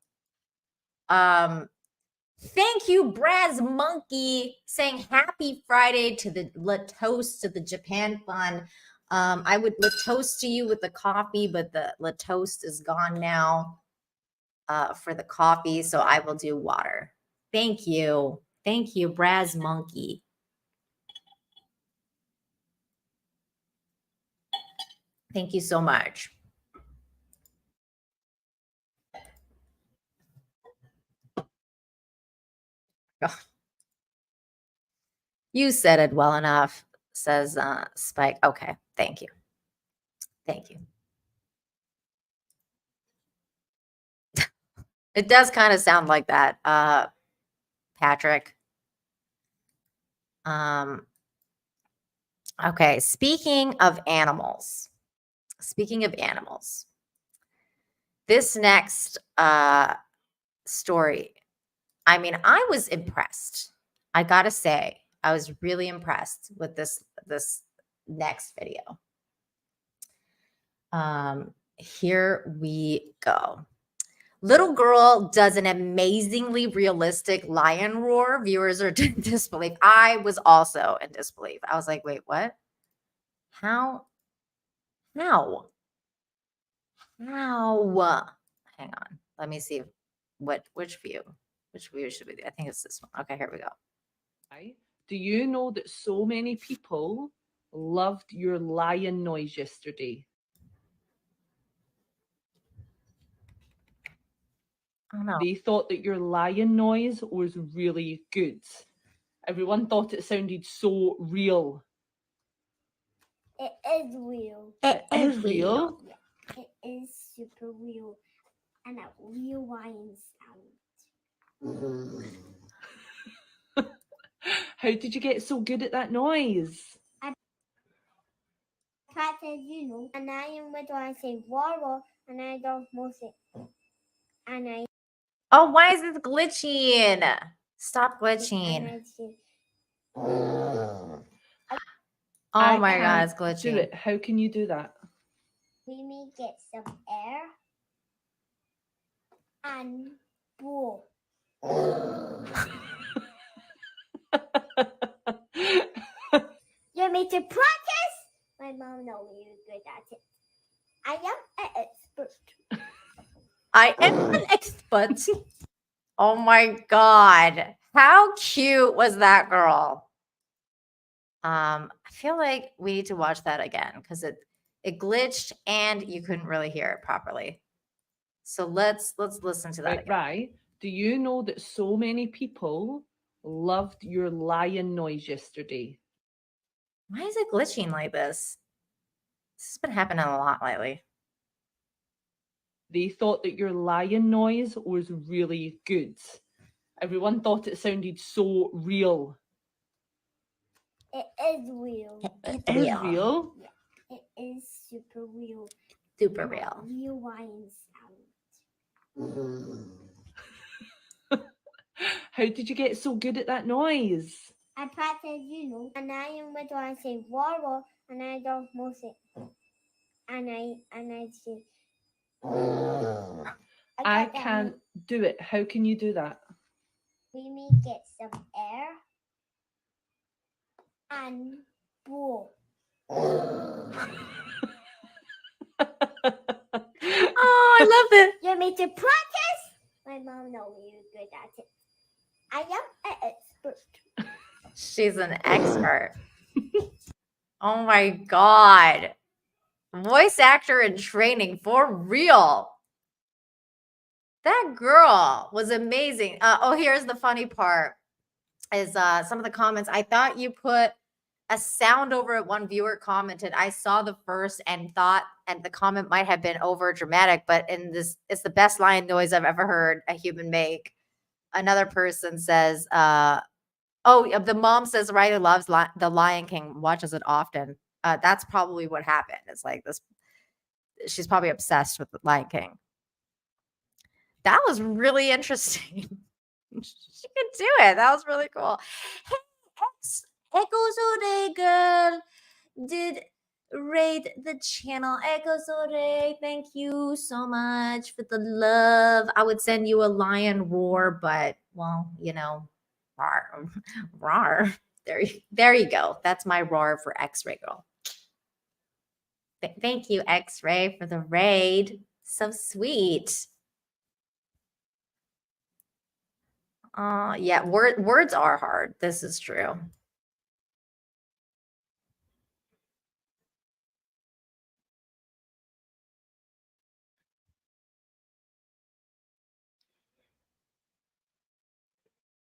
S4: Thank you, Brad's Monkey, saying happy Friday to the toast to the Japan Fun. I would toast to you with the coffee, but the toast is gone now for the coffee, so I will do water. Thank you. Thank you, Brad's Monkey. Thank you so much. Oh. You said it well enough, says Spike. Okay, thank you. Thank you. It does kind of sound like that, Patrick. Okay, speaking of animals, this next story, I mean, I was impressed. I gotta say, I was really impressed with this next video. Here we go. Little girl does an amazingly realistic lion roar. Viewers are in disbelief. I was also in disbelief. I was like, wait, what? How? Hang on. Let me see which view should we do? I think it's this one. Okay, here we go.
S18: Do you know that so many people loved your lion noise yesterday?
S4: Oh, no.
S18: They thought that your lion noise was really good. Everyone thought it sounded so real.
S19: It is real.
S18: It is real.
S19: Yeah, it is super real. And a real lion sound.
S18: How did you get so good at that noise?
S19: I practice, and I am with when I say water, and I don't move it. And I.
S4: Oh, why is this glitching? Stop glitching. Oh my God, it's glitching.
S18: Do it. How can you do that?
S19: We may get some air and blow. You made to practice? My mom knows you're good at it. I am an expert.
S4: I am an expert. Oh my God. How cute was that girl? I feel like we need to watch that again because it glitched and you couldn't really hear it properly. So let's listen to that again.
S18: Right. Do you know that so many people loved your lion noise yesterday?
S4: Why is it glitching like this? This has been happening a lot lately.
S18: They thought that your lion noise was really good. Everyone thought it sounded so real.
S19: It is real.
S18: It is real.
S19: Yeah, it is super real.
S4: Super real.
S19: Real lion sound.
S18: How did you get so good at that noise?
S19: I practice, and I am with when I say water, and I don't move it. And I say.
S18: I can't do it. How can you do that?
S19: We may get some air and blow.
S4: Oh, I love it.
S19: You made to practice? My mom knows you're good at it. I am an expert.
S4: She's an expert. Oh my God. Voice actor in training for real. That girl was amazing. Oh, here's the funny part is some of the comments. I thought you put a sound over it. One viewer commented, I saw the first and thought, and the comment might have been over dramatic, but in this, it's the best lion noise I've ever heard a human make. Another person says, oh, the mom says Riley loves the Lion King, watches it often. That's probably what happened. It's like this she's probably obsessed with the Lion King. That was really interesting. She could do it. That was really cool. Hey, Echo girl did raid the channel. Echo thank you so much for the love. I would send you a lion roar, but well, you know, roar, roar. There you go. That's my roar for X-Ray girl. Thank you, X-Ray, for the raid. So sweet. Yeah, words are hard. This is true.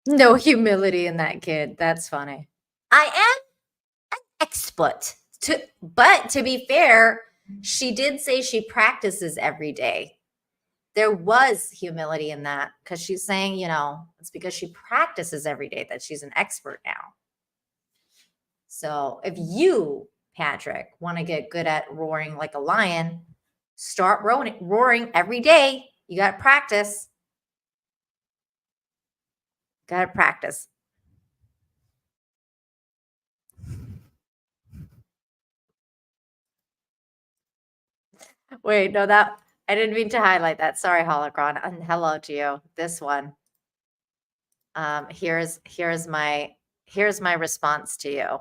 S4: No humility in that kid. That's funny. I am an expert. But to be fair, she did say she practices every day. There was humility in that because she's saying, you know, it's because she practices every day that she's an expert now. So if you, Patrick, want to get good at roaring like a lion, start roaring every day. You got to practice. Got to practice. Wait, no, that I didn't mean to highlight that. Sorry, Holocron. And hello to you. This one. Here's my response to you.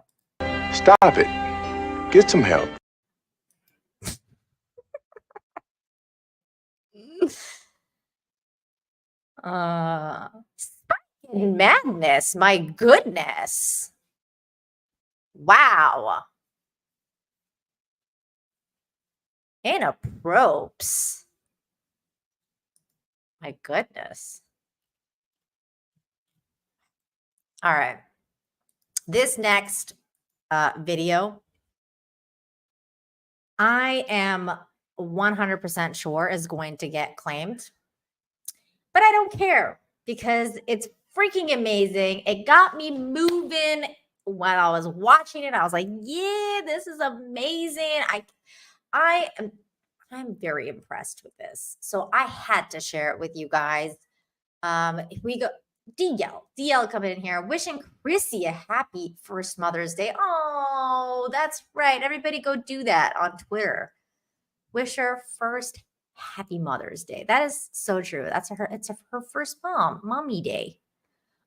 S20: Stop it. Get some help.
S4: Madness. My goodness. Wow. Inappropriate. My goodness. All right. This next video, I am 100% sure is going to get claimed, but I don't care because it's freaking amazing. It got me moving while I was watching it. I was like, yeah, this is amazing. I'm very impressed with this. So I had to share it with you guys. If we go, DL coming in here, wishing Chrissy a happy first Mother's Day. Oh, that's right. Everybody go do that on Twitter. Wish her first happy Mother's Day. That is so true. It's her first mommy day.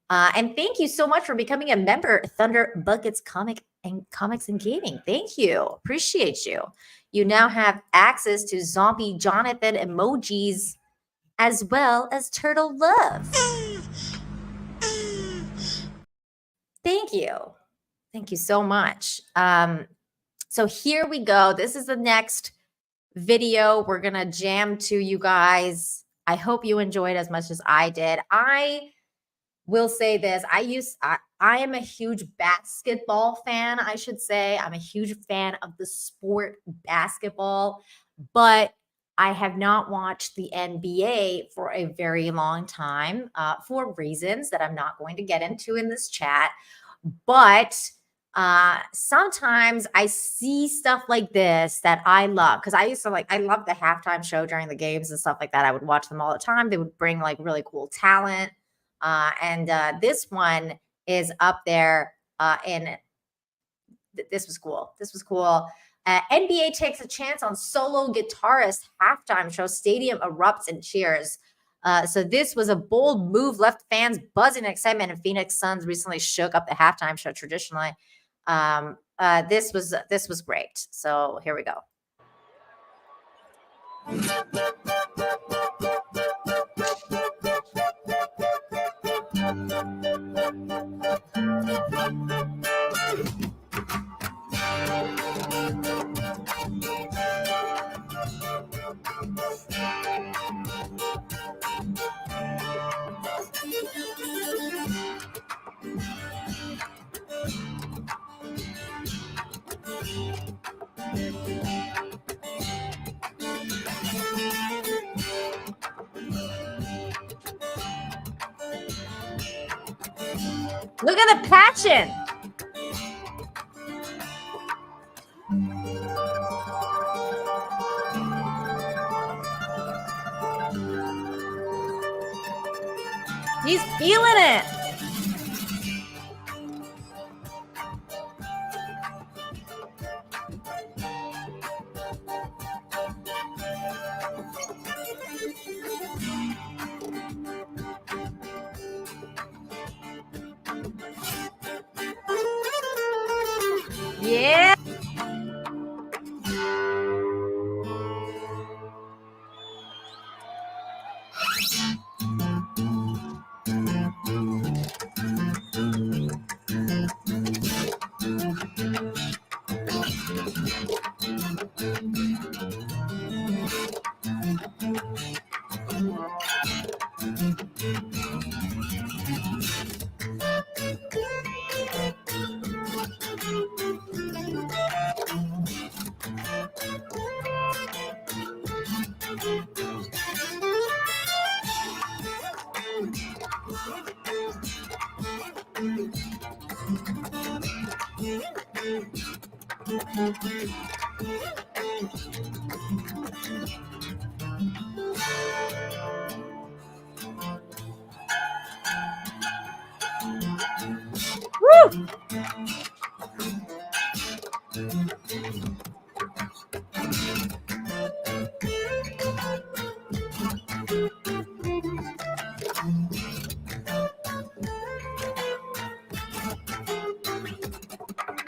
S4: And thank you so much for becoming a member, Thunder Buckets Comics and Gaming. Thank you. Appreciate you. You now have access to Zombie Jonathan emojis as well as Turtle Love. Thank you. Thank you so much. So here we go. This is the next video we're going to jam to you guys. I hope you enjoyed as much as I did. I will say this. I am a huge basketball fan, I should say. I'm a huge fan of the sport basketball, but I have not watched the NBA for a very long time for reasons that I'm not going to get into in this chat. But sometimes I see stuff like this that I love because I love the halftime show during the games and stuff like that. I would watch them all the time. They would bring like really cool talent. And this one is up there this was cool. This was cool. NBA takes a chance on solo guitarist halftime show. Stadium erupts in cheers. So this was a bold move, left fans buzzing in excitement, and Phoenix Suns recently shook up the halftime show traditionally. This was great. So here we go. Look at the passion. He's feeling it. Yeah. Woo!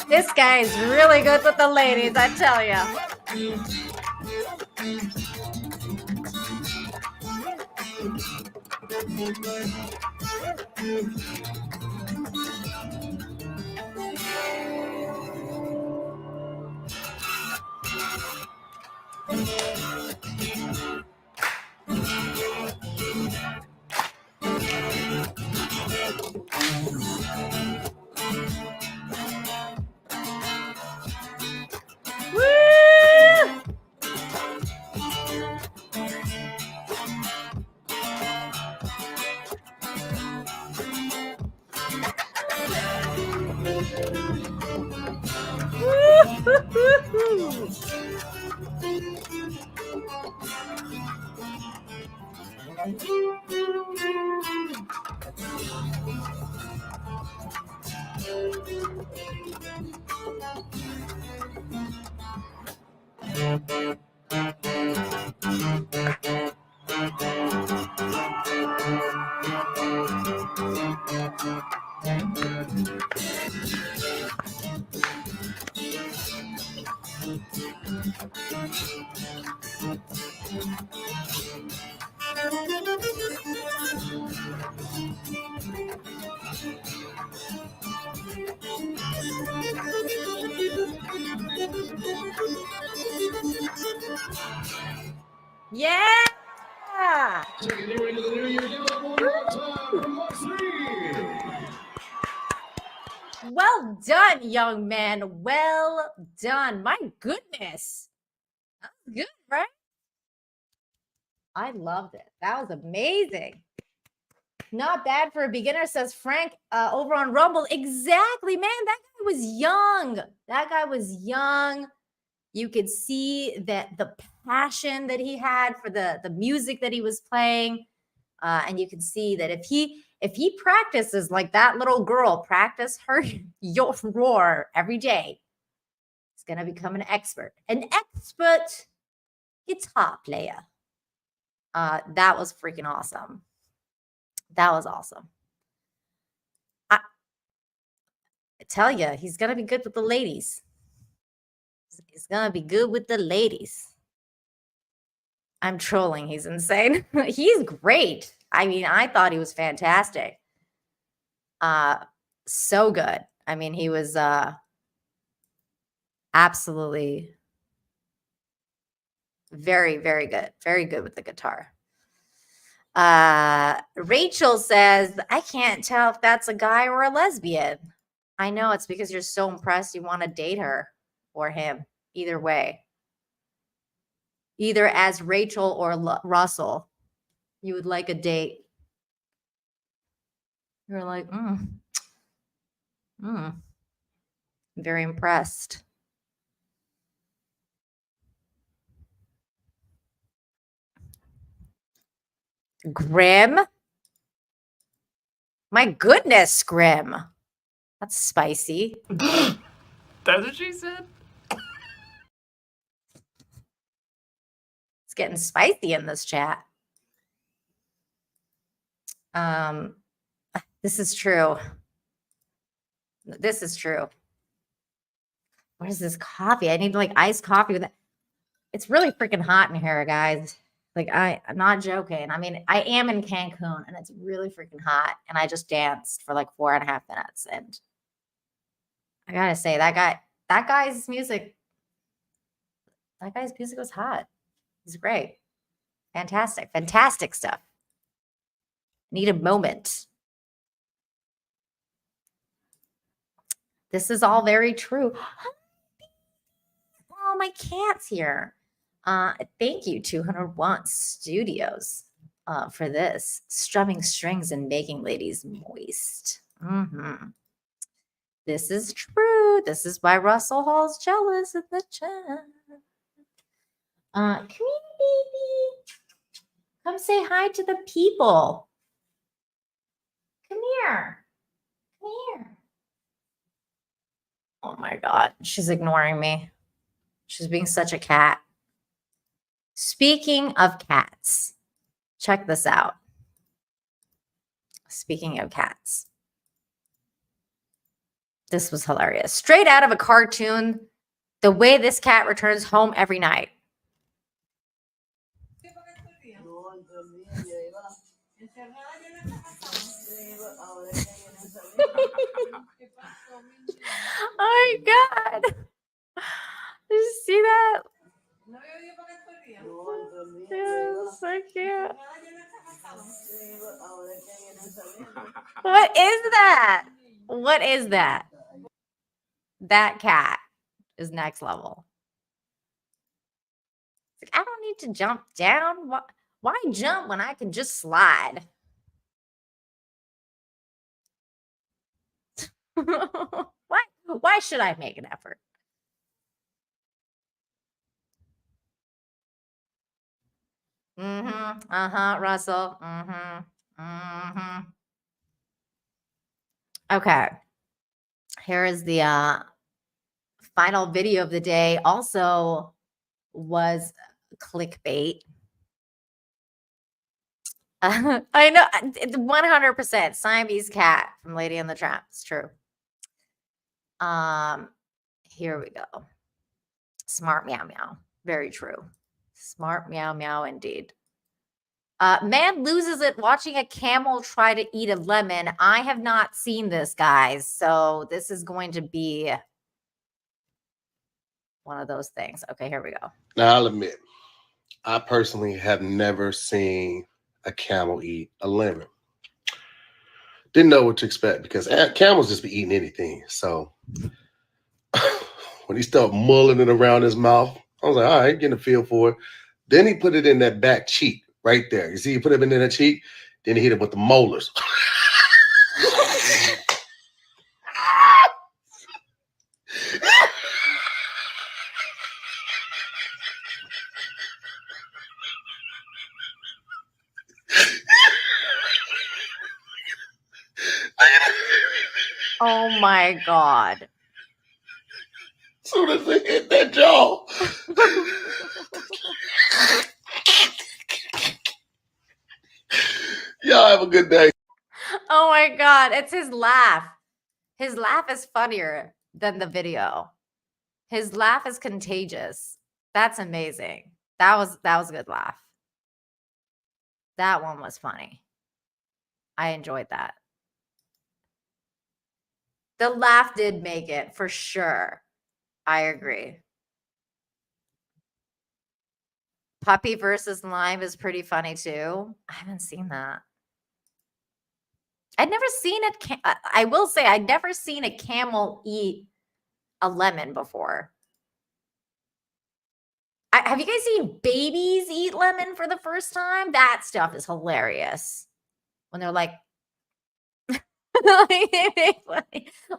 S4: This guy's really good with the ladies, I tell you. Woo! Yeah! Well done, young man. Well done. My goodness. That was good, right? I loved it. That was amazing. Not bad for a beginner, says Frank over on Rumble. Exactly, man. That guy was young. That guy was young. You could see that the passion that he had for the music that he was playing. And you can see that if he practices like that little girl, practice her your roar every day, he's gonna become an expert guitar player. That was freaking awesome. That was awesome. I tell you, he's gonna be good with the ladies. He's gonna be good with the ladies. I'm trolling. He's insane. He's great. I mean, I thought he was fantastic. So good. I mean, he was absolutely very, very good. Very good with the guitar. Rachel says, I can't tell if that's a guy or a lesbian. I know, it's because you're so impressed you want to date her or him. Either way. Either as Rachel or Russell, you would like a date. You're like, very impressed. Grim. My goodness, Scrim. That's spicy.
S21: That's what she said.
S4: It's getting spicy in this chat. This is true. This is true. What is this coffee? I need like iced coffee with it. It's really freaking hot in here, guys. Like I'm not joking. I mean, I am in Cancun and it's really freaking hot. And I just danced for like 4.5 minutes. And I gotta say, that guy's music was hot. He's great. Fantastic stuff. Need a moment. This is all very true. Oh, my cat's here. Thank you, 201 Studios, for this. Strumming strings and making ladies moist. This is true. This is why Russell Hall's jealous in the chat. Come here, baby. Come say hi to the people. Come here. Come here. Oh my God. She's ignoring me. She's being such a cat. Speaking of cats, check this out. Speaking of cats. This was hilarious. Straight out of a cartoon, the way this cat returns home every night. Oh my God. Did you see that? Yeah, so cute. What is that? What is that? That cat is next level. Like, I don't need to jump down. Why jump when I can just slide? Why should I make an effort? Russell. Okay. Here is the final video of the day. Also was clickbait. I know, 100%. Siamese cat from Lady and the Tramp. It's true. Here we go. Smart meow meow. Very true. Smart meow meow indeed. Man loses it watching a camel try to eat a lemon. I have not seen this, guys. So this is going to be one of those things. Okay, here we go.
S22: Now, I'll admit, I personally have never seen a camel eat a lemon. Didn't know what to expect because camels just be eating anything. So when he started mulling it around his mouth, I was like, all right, getting a feel for it. Then he put it in that back cheek right there. You see, he put it in that cheek. Then he hit it with the molars.
S4: Oh my God.
S22: Soon as it hit that jaw. Y'all have a good day.
S4: Oh my God. It's his laugh. His laugh is funnier than the video. His laugh is contagious. That's amazing. That was a good laugh. That one was funny. I enjoyed that. The laugh did make it for sure. I agree. Puppy versus Lime is pretty funny too. I haven't seen that. I'd never seen it. I will say I'd never seen a camel eat a lemon before. Have you guys seen babies eat lemon for the first time? That stuff is hilarious. When they're like,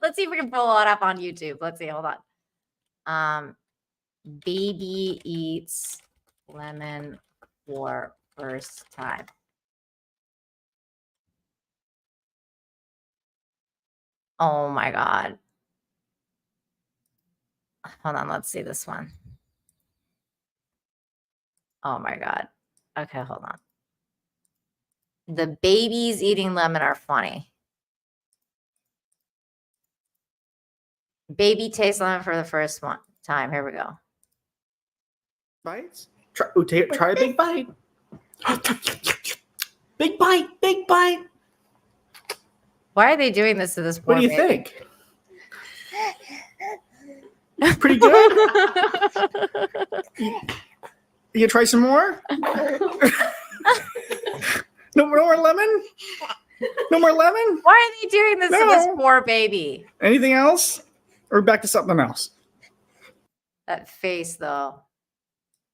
S4: let's see if we can pull it up on YouTube. Let's see. Hold on. Baby eats lemon for first time. Oh my God. Hold on, let's see this one. Oh my God. Okay, hold on. The babies eating lemon are funny. Baby tastes lemon for the first time. Here we go.
S1: Bites? Try a big bite. Big bite, big bite.
S4: Why are they doing this to this poor
S1: What do you
S4: baby?
S1: think? Pretty good? You try some more? No more lemon? No more lemon?
S4: Why are they doing this to this poor baby?
S1: Anything else? Or back to something else?
S4: That face, though.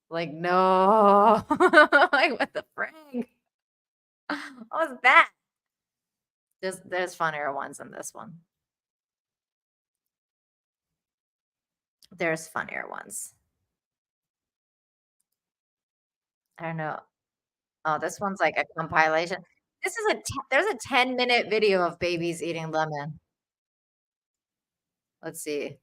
S4: Like, no. Like, what the frig? What was that? There's funnier ones than this one. There's funnier ones. I don't know. Oh, this one's like a compilation. This is there's a 10-minute video of babies eating lemon. Let's see.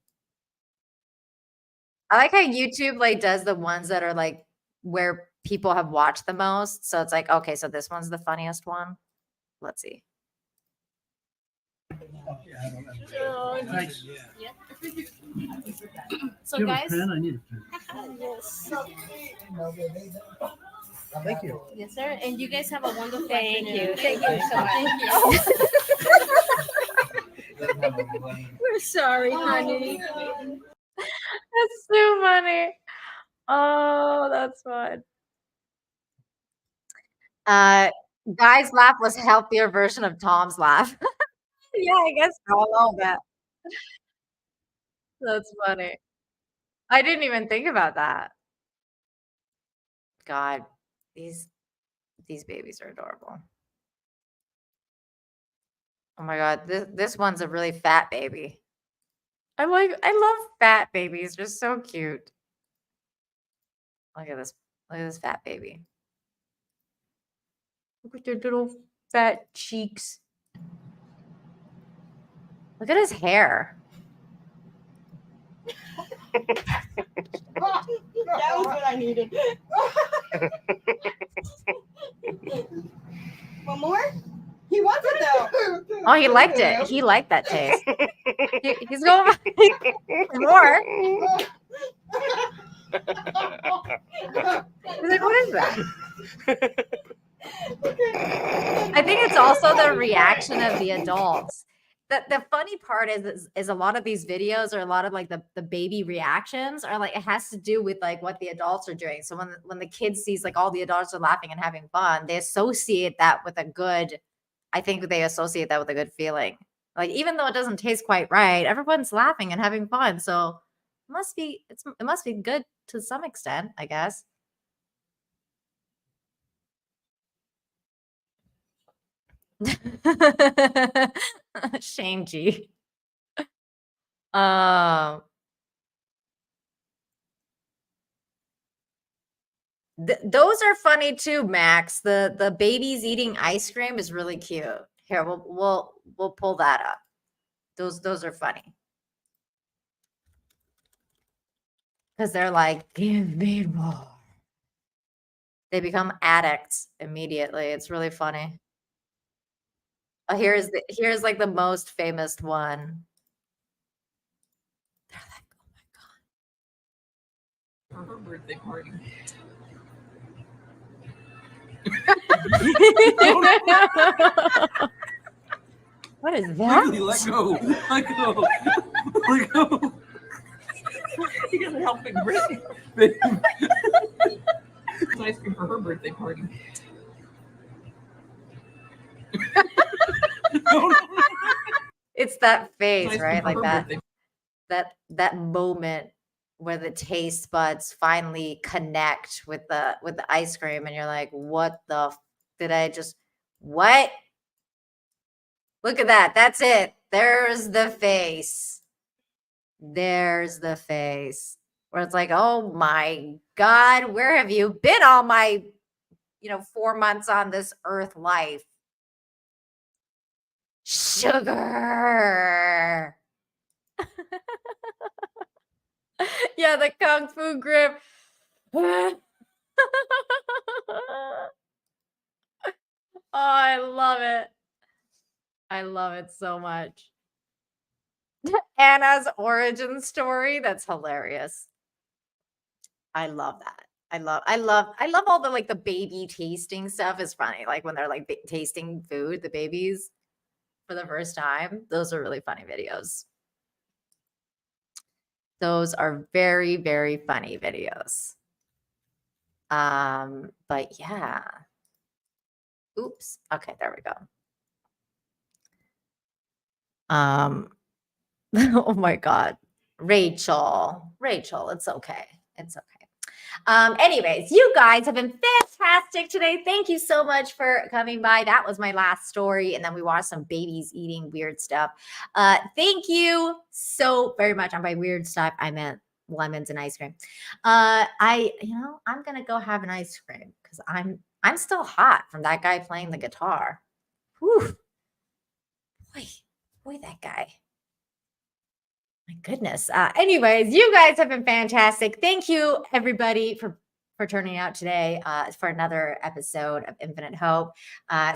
S4: I like how YouTube like does the ones that are like where people have watched the most. So it's like, okay, so this one's the funniest one. Let's see.
S19: So guys,
S1: I need
S19: yes.
S1: Thank you.
S19: Yes, sir. And you guys have a wonderful
S11: Thank you.
S19: afternoon.
S11: Thank you so much.
S19: Thank you. We're sorry, honey.
S4: That's too funny. Oh, that's fun. Guy's laugh was a healthier version of Tom's laugh. Yeah, I guess so, a little bit. That's funny. I didn't even think about that. God, these babies are adorable. Oh my God, this one's a really fat baby. I love fat babies. They're so cute. Look at this. Look at this fat baby. Look at their little fat cheeks. Look at his hair.
S19: That was what I needed. One more? He wants it though.
S4: Oh, he liked it. He liked that taste. He's going more. He's like, what is that? I think it's also the reaction of the adults. The funny part is a lot of these videos or a lot of like the baby reactions are like it has to do with like what the adults are doing. So when the kid sees like all the adults are laughing and having fun, they associate that with a good. I think they associate that with a good feeling. Like even though it doesn't taste quite right, everyone's laughing and having fun. So it must be good to some extent, I guess. Shame G. Those are funny too, Max. The babies eating ice cream is really cute. Here, we'll pull that up. Those are funny. Because they're like, give me more. They become addicts immediately. It's really funny. Oh, here's like the most famous one. They're like, oh my God.
S21: For her birthday party.
S4: What is that?
S21: Let go. Let go. Let go. You guys are helping Brittany. It's ice cream for her birthday party.
S4: It's that phase,
S21: Nice
S4: right?
S21: for
S4: Like
S21: her
S4: that moment where the taste buds finally connect with the ice cream, and you're like, "What the did I just? What? Look at that! That's it. There's the face. There's the face. Where it's like, oh my God, where have you been all my, 4 months on this earth life? Sugar. Yeah, the Kung Fu grip. Oh, I love it. I love it so much. Anna's origin story. That's hilarious. I love that. I love all the like the baby tasting stuff is funny. Like when they're like tasting food, the babies for the first time. Those are really funny videos. Those are very, very funny videos. But yeah. Oops. Okay, there we go. Oh my God. Rachel, it's okay. It's okay. Anyways, you guys have been fantastic today. Thank you so much for coming by. That was my last story. And then we watched some babies eating weird stuff. Thank you so very much. And by weird stuff, I meant lemons and ice cream. I'm going to go have an ice cream because I'm still hot from that guy playing the guitar. Whew. Boy, that guy. My goodness. Anyways, you guys have been fantastic. Thank you, everybody, for turning out today for another episode of Infinite Hope.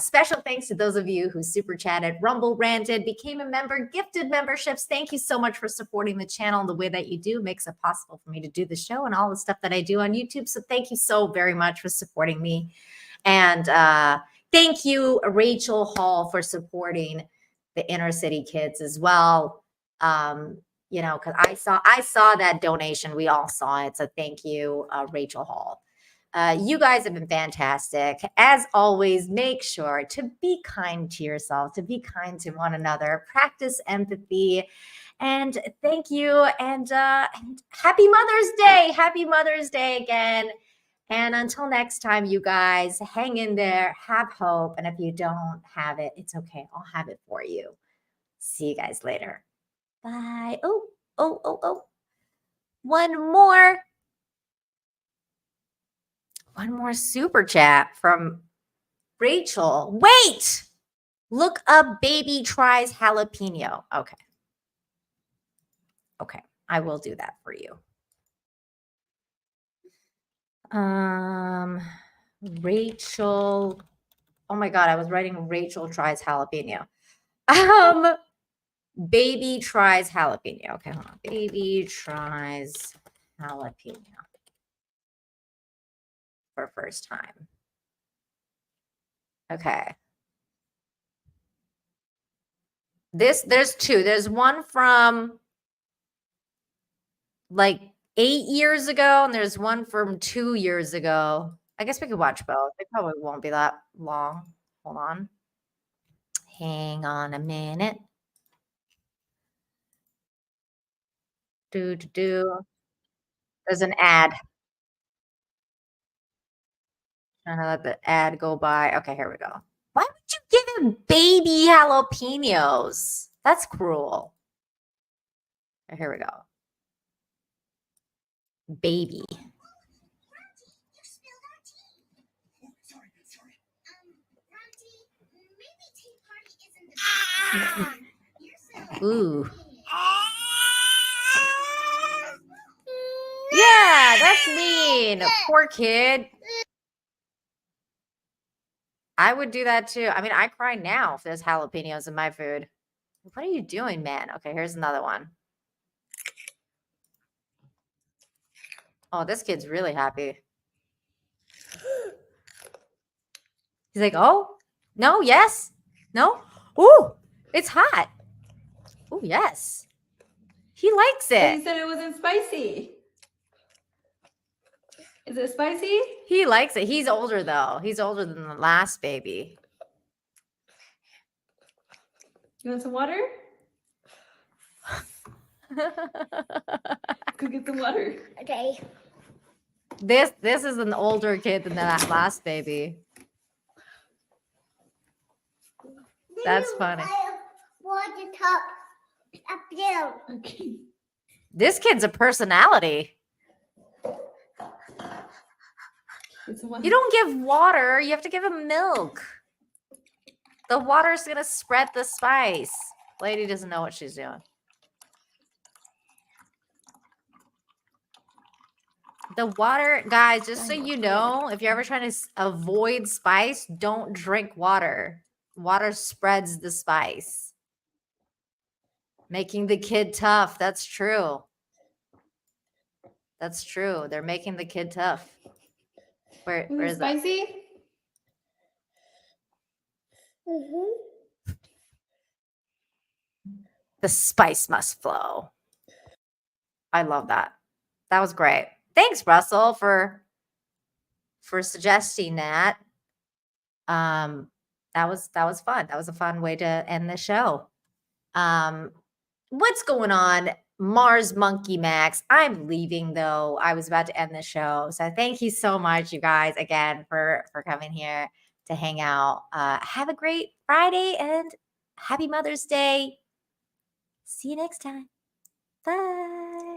S4: Special thanks to those of you who super chatted, rumble, ranted, became a member, gifted memberships. Thank you so much for supporting the channel the way that you do. It makes it possible for me to do the show and all the stuff that I do on YouTube. So thank you so very much for supporting me. And thank you, Rachel Hall, for supporting the inner city kids as well. Because I saw that donation. We all saw it. So thank you, Rachel Hall. You guys have been fantastic. As always, make sure to be kind to yourself, to be kind to one another, practice empathy. And thank you. And happy Mother's Day. Happy Mother's Day again. And until next time, you guys, hang in there, have hope. And if you don't have it, it's okay. I'll have it for you. See you guys later. Bye. Oh. One more super chat from Rachel. Wait! Look up baby tries jalapeno. Okay. I will do that for you. Rachel. Oh my God, I was writing Rachel tries jalapeno. Baby tries jalapeno. Okay, hold on. Baby tries jalapeno for first time. Okay. There's two. There's one from like 8 years ago, and there's one from 2 years ago. I guess we could watch both. They probably won't be that long. Hold on. Hang on a minute. There's an ad. Trying to let the ad go by. Okay, here we go. Why would you give him baby jalapenos? That's cruel. Here we go. Baby. Ooh. Yeah, that's mean. Poor kid. I would do that too. I mean, I cry now if there's jalapenos in my food. What are you doing, man? Okay, here's another one. Oh, this kid's really happy. He's like, oh, no, yes, no. Ooh, it's hot. Ooh, yes. He likes it.
S2: He said it wasn't spicy. Is it spicy?
S4: He likes it. He's older, though. He's older than the last baby.
S2: You want some water? Go get some water.
S19: Okay.
S4: This is an older kid than that last baby. That's funny.
S19: Water top up there.
S2: Okay.
S4: This kid's a personality. You don't give water. You have to give him milk. The water's going to spread the spice. Lady doesn't know what she's doing. The water, guys, just so you know, if you're ever trying to avoid spice, don't drink water. Water spreads the spice. Making the kid tough. That's true. That's true. They're making the kid tough. Where is that?
S2: Spicy?
S4: The spice must flow. I love that. That was great. Thanks, Russell, for suggesting that. That was fun. That was a fun way to end the show. What's going on, Mars Monkey Max? I'm leaving though. I was about to end the show. So thank you so much, you guys, again for coming here to hang out. Have a great Friday and happy Mother's Day. See you next time. Bye.